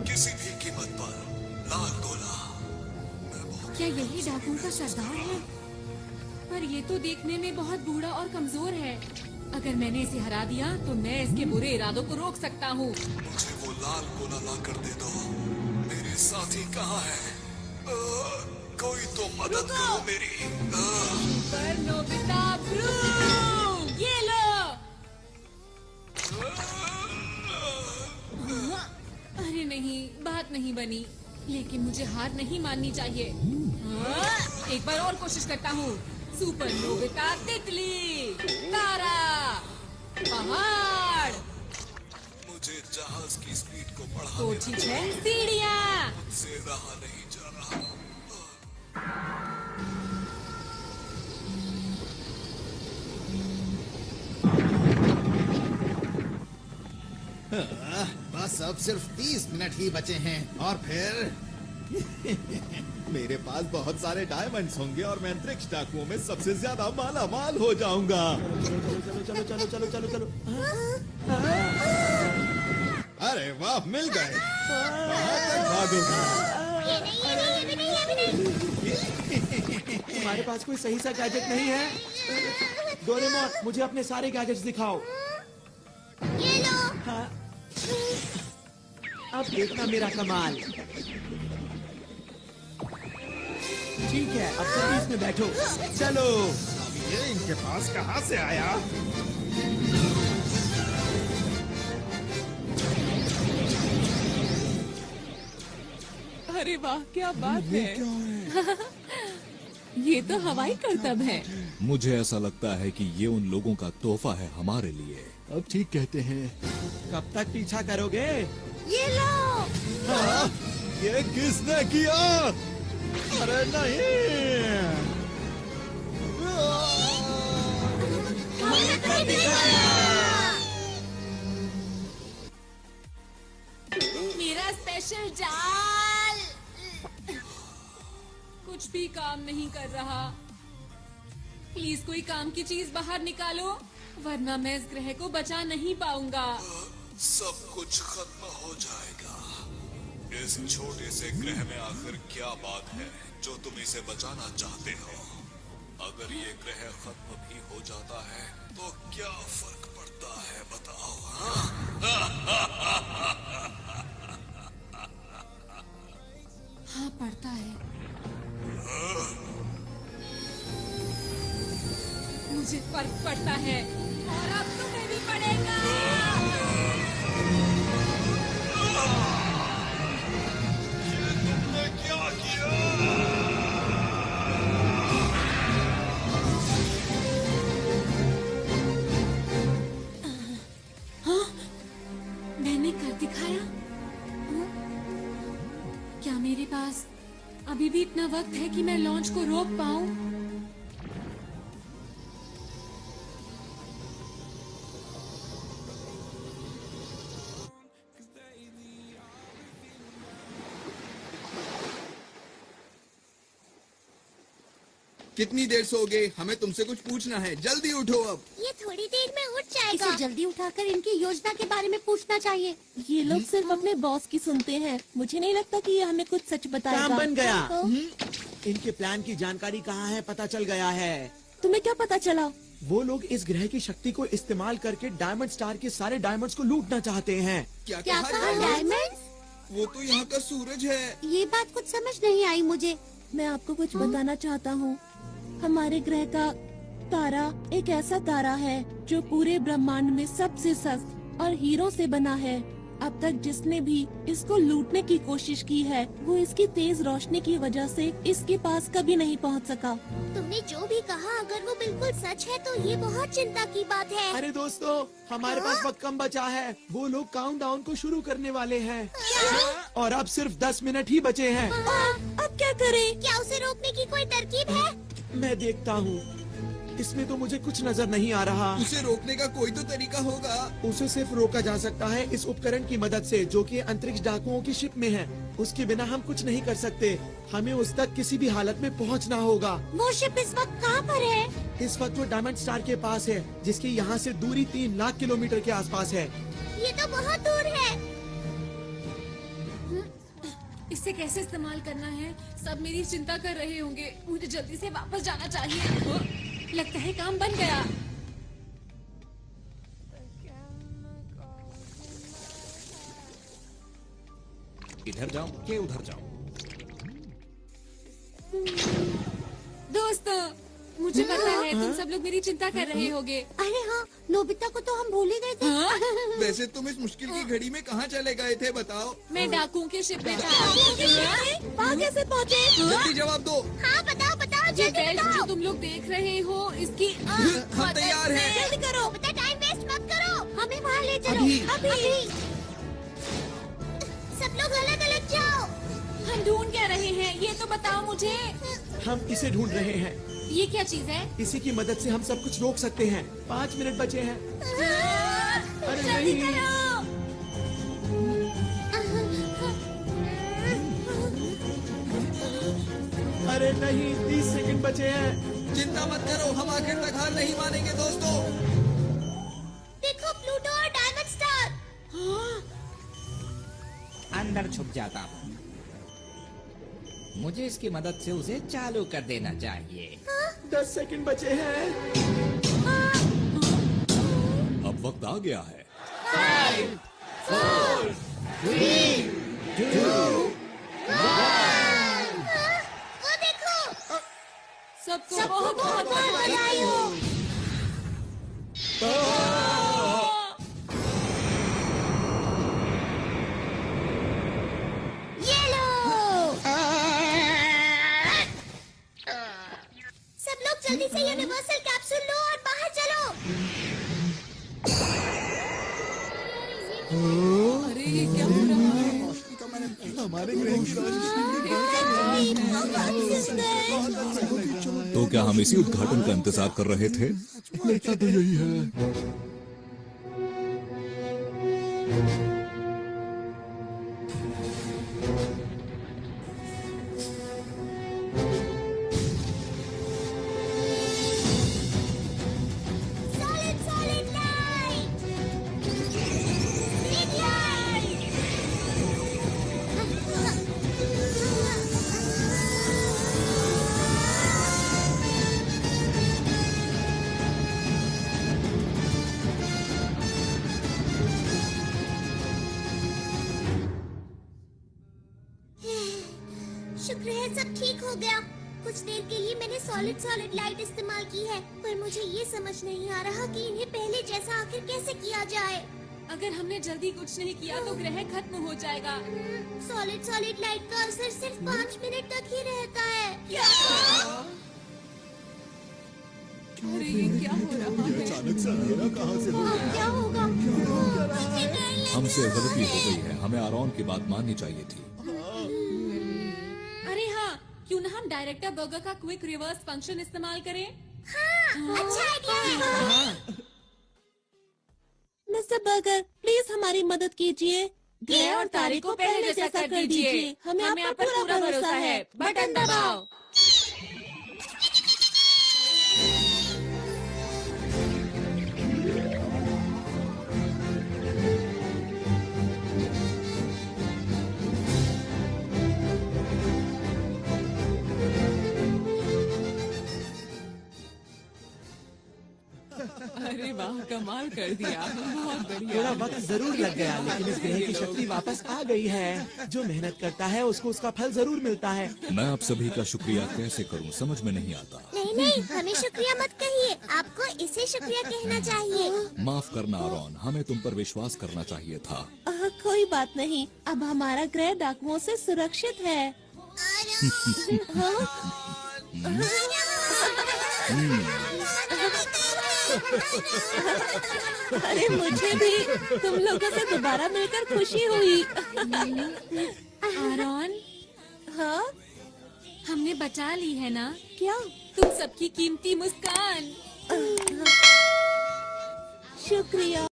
किसी भी कीमत पर। लाल गोला। क्या यही डाकुओं का सरदार है? पर ये तो देखने में बहुत बूढ़ा और कमजोर है। अगर मैंने इसे हरा दिया तो मैं इसके बुरे इरादों को रोक सकता हूँ। मुझे वो लाल गोला ला कर दे दो। मेरे साथी कहाँ है? कोई तो मदद करो मेरी। पर नोबिता ब्रू, ये लो। अरे नहीं, बात नहीं बनी, लेकिन मुझे हार नहीं माननी चाहिए। एक बार और कोशिश करता हूँ। सुपर नोबिता तितली, तारा, पहाड़। मुझे जहाज की स्पीड को बढ़ा तो देना ठीक है, सीढ़ियाँ। से रहा नहीं जा रहा। बस अब सिर्फ 30 मिनट ही बचे हैं और फिर मेरे पास बहुत सारे डायमंड्स होंगे और मैं अंतरिक्ष डाकुओं में सबसे ज्यादा माला माल हो जाऊंगा। चलो चलो चलो चलो चलो चलो। अरे वाह, मिल गए। कहाँ तक भागोगे? तुम्हारे पास कोई सही सा गैजेट नहीं है? डोरेमोन, मुझे अपने सारे गैजेट्स दिखाओ। ये लो। हाँ। अब देखना मेरा कमाल। ठीक है, अब जल्दी इसमें बैठो। चलो। अब ये इनके पास कहाँ से आया? अरे वाह, क्या बात है। ये तो हवाई करतब है। मुझे ऐसा लगता है कि ये उन लोगों का तोहफा है हमारे लिए। अब ठीक कहते हैं। कब तक पीछा करोगे? ये लो। हाँ, ये किसने किया? अरे नहीं। मेरा स्पेशल जाल कुछ भी काम नहीं कर रहा। प्लीज कोई काम की चीज बाहर निकालो, वरना मैं इस ग्रह को बचा नहीं पाऊंगा। सब कुछ खत्म हो जाएगा। इस छोटे से ग्रह में आखिर क्या बात है जो तुम इसे बचाना चाहते हो? अगर ये ग्रह खत्म भी हो जाता है तो क्या फर्क पड़ता है, बताओ? हाँ, पड़ता है। मुझे फर्क पड़ता है और अब तुम्हें भी पड़ेगा। तुमने क्या किया? हाँ, मैंने कर दिखाया। हाँ? क्या मेरे पास अभी भी इतना वक्त है कि मैं लॉन्च को रोक पाऊं? कितनी देर सोओगे? हमें तुमसे कुछ पूछना है, जल्दी उठो अब। ये थोड़ी देर में उठ जाएगा। इसे जल्दी उठाकर इनकी योजना के बारे में पूछना चाहिए। ये लोग सिर्फ अपने बॉस की सुनते हैं। मुझे नहीं लगता कि ये हमें कुछ सच बताएगा। काम बन गया। तो? इनके प्लान की जानकारी कहाँ है पता चल गया है। तुम्हें क्या पता चला? वो लोग इस ग्रह की शक्ति को इस्तेमाल करके डायमंड स्टार के सारे डायमंड्स को लूटना चाहते हैं। क्या क्या कहा? डायमंड्स? वो तो यहाँ का सूरज है। ये बात कुछ समझ नहीं आई मुझे। मैं आपको कुछ बताना चाहता हूँ। हमारे ग्रह का तारा एक ऐसा तारा है जो पूरे ब्रह्मांड में सबसे सख्त और हीरो से बना है। अब तक जिसने भी इसको लूटने की कोशिश की है वो इसकी तेज रोशनी की वजह से इसके पास कभी नहीं पहुंच सका। तुमने जो भी कहा अगर वो बिल्कुल सच है तो ये बहुत चिंता की बात है। अरे दोस्तों, हमारे पास वक्त कम बचा है। वो लोग काउंटडाउन को शुरू करने वाले हैं और अब सिर्फ 10 मिनट ही बचे हैं। अब क्या करें? क्या उसे रोकने की कोई तरकीब है? मैं देखता हूँ। इसमें तो मुझे कुछ नजर नहीं आ रहा। उसे रोकने का कोई तो तरीका होगा। उसे सिर्फ रोका जा सकता है इस उपकरण की मदद से जो कि अंतरिक्ष डाकुओं की शिप में है। उसके बिना हम कुछ नहीं कर सकते। हमें उस तक किसी भी हालत में पहुंचना होगा। वो शिप इस वक्त कहाँ पर है? इस वक्त वो डायमंड स्टार के पास है, जिसकी यहाँ से दूरी 3 लाख किलोमीटर के आसपास है। ये तो बहुत दूर है। इसे कैसे इस्तेमाल करना है? सब मेरी चिंता कर रहे होंगे। मुझे जल्दी से वापस जाना चाहिए। लगता है काम बन गया। इधर जाऊं कि उधर जाऊं? दोस्तों, मुझे पता है तुम सब लोग मेरी चिंता कर रहे होगे। अरे हाँ, नोबिता को तो हम भूल ही गए थे। वैसे तुम इस मुश्किल की घड़ी में कहाँ चले गए थे, बताओ? मैं डाकुओं के शिप में था। वहाँ कैसे पहुँचे? जल्दी जवाब दो। हाँ बताओ बताओ ये जल्दी बेल्ट बताओ। जो तुम लोग देख रहे हो इसकी हम तैयार हैं। जल्दी करो, बेटा टाइम वेस्ट मत करो। हमें वहाँ ले चलो अभी। अभी। लोग अलग अलग जाओ। हम ढूंढ क्या रहे हैं ये तो बताओ मुझे। हम इसे ढूंढ रहे हैं। ये क्या चीज है? इसी की मदद से हम सब कुछ रोक सकते हैं। 5 मिनट बचे हैं। अरे जल्दी नहीं। करो। अरे नहीं, 30 सेकंड बचे हैं। चिंता मत करो, हम आखिर तक हार नहीं मानेंगे दोस्तों। देखो प्लूटो और डायमंड स्टार। अंदर छुप जाता हूँ। मुझे इसकी मदद से उसे चालू कर देना चाहिए। 10 सेकंड बचे हैं। अब वक्त आ गया है। 5, 4, 3, 2, 1। वो देखो। सबको बहुत बहुत बधाई हो। ये लो। सब लोग जल्दी से यूनिवर्सल कैप्सूल लो और बाहर चलो। अरे ये क्या हो रहा है? हमारे ग्रह की रोशनी तो क्या हम इसी उद्घाटन का इंतजार कर रहे थे? लगता तो यही है। Solid light. Big light. शुक्र है सब ठीक हो गया। कुछ देर के लिए मैंने सॉलिड लाइट इस्तेमाल की है, पर मुझे ये समझ नहीं आ रहा कि इन्हें पहले जैसा आखिर कैसे किया जाए। अगर हमने जल्दी कुछ नहीं किया तो ग्रह खत्म हो जाएगा। सॉलिड लाइट का असर सिर्फ 5 मिनट तक ही रहता है। अरे ये क्या हो रहा है? अचानक से अंधेरा कहाँ से हो गया? क्या होगा? हमसे गलती हो गई है, हमें आरॉन की बात माननी चाहिए थी। अरे हाँ, क्यों ना हम डायरेक्टर बर्गर का क्विक रिवर्स फंक्शन इस्तेमाल करें? हाँ, अच्छा आइडिया है। मिस्टर बर्गर, प्लीज हमारी मदद कीजिए। ग्रह और तारे को पहले जैसा कर दीजिए। हमें आप पर पूरा भरोसा है। बटन दबाओ। अरे वाह, कमाल कर दिया। बहुत बढ़िया। थोड़ा वक्त जरूर लग गया, लेकिन इस ग्रह की शक्ति वापस आ गई है। जो मेहनत करता है उसको उसका फल जरूर मिलता है। मैं आप सभी का शुक्रिया कैसे करूं, समझ में नहीं आता। नहीं, हमें शुक्रिया मत कहिए, आपको इसे शुक्रिया कहना चाहिए। माफ करना आरॉन, हमें तुम पर विश्वास करना चाहिए था। कोई बात नहीं, अब हमारा ग्रह डाकुओं से सुरक्षित है। अरे मुझे भी तुम लोगों से दोबारा मिलकर खुशी हुई। आरॉन, हाँ, हमने बचा ली है ना? क्या? तुम सबकी कीमती मुस्कान। शुक्रिया।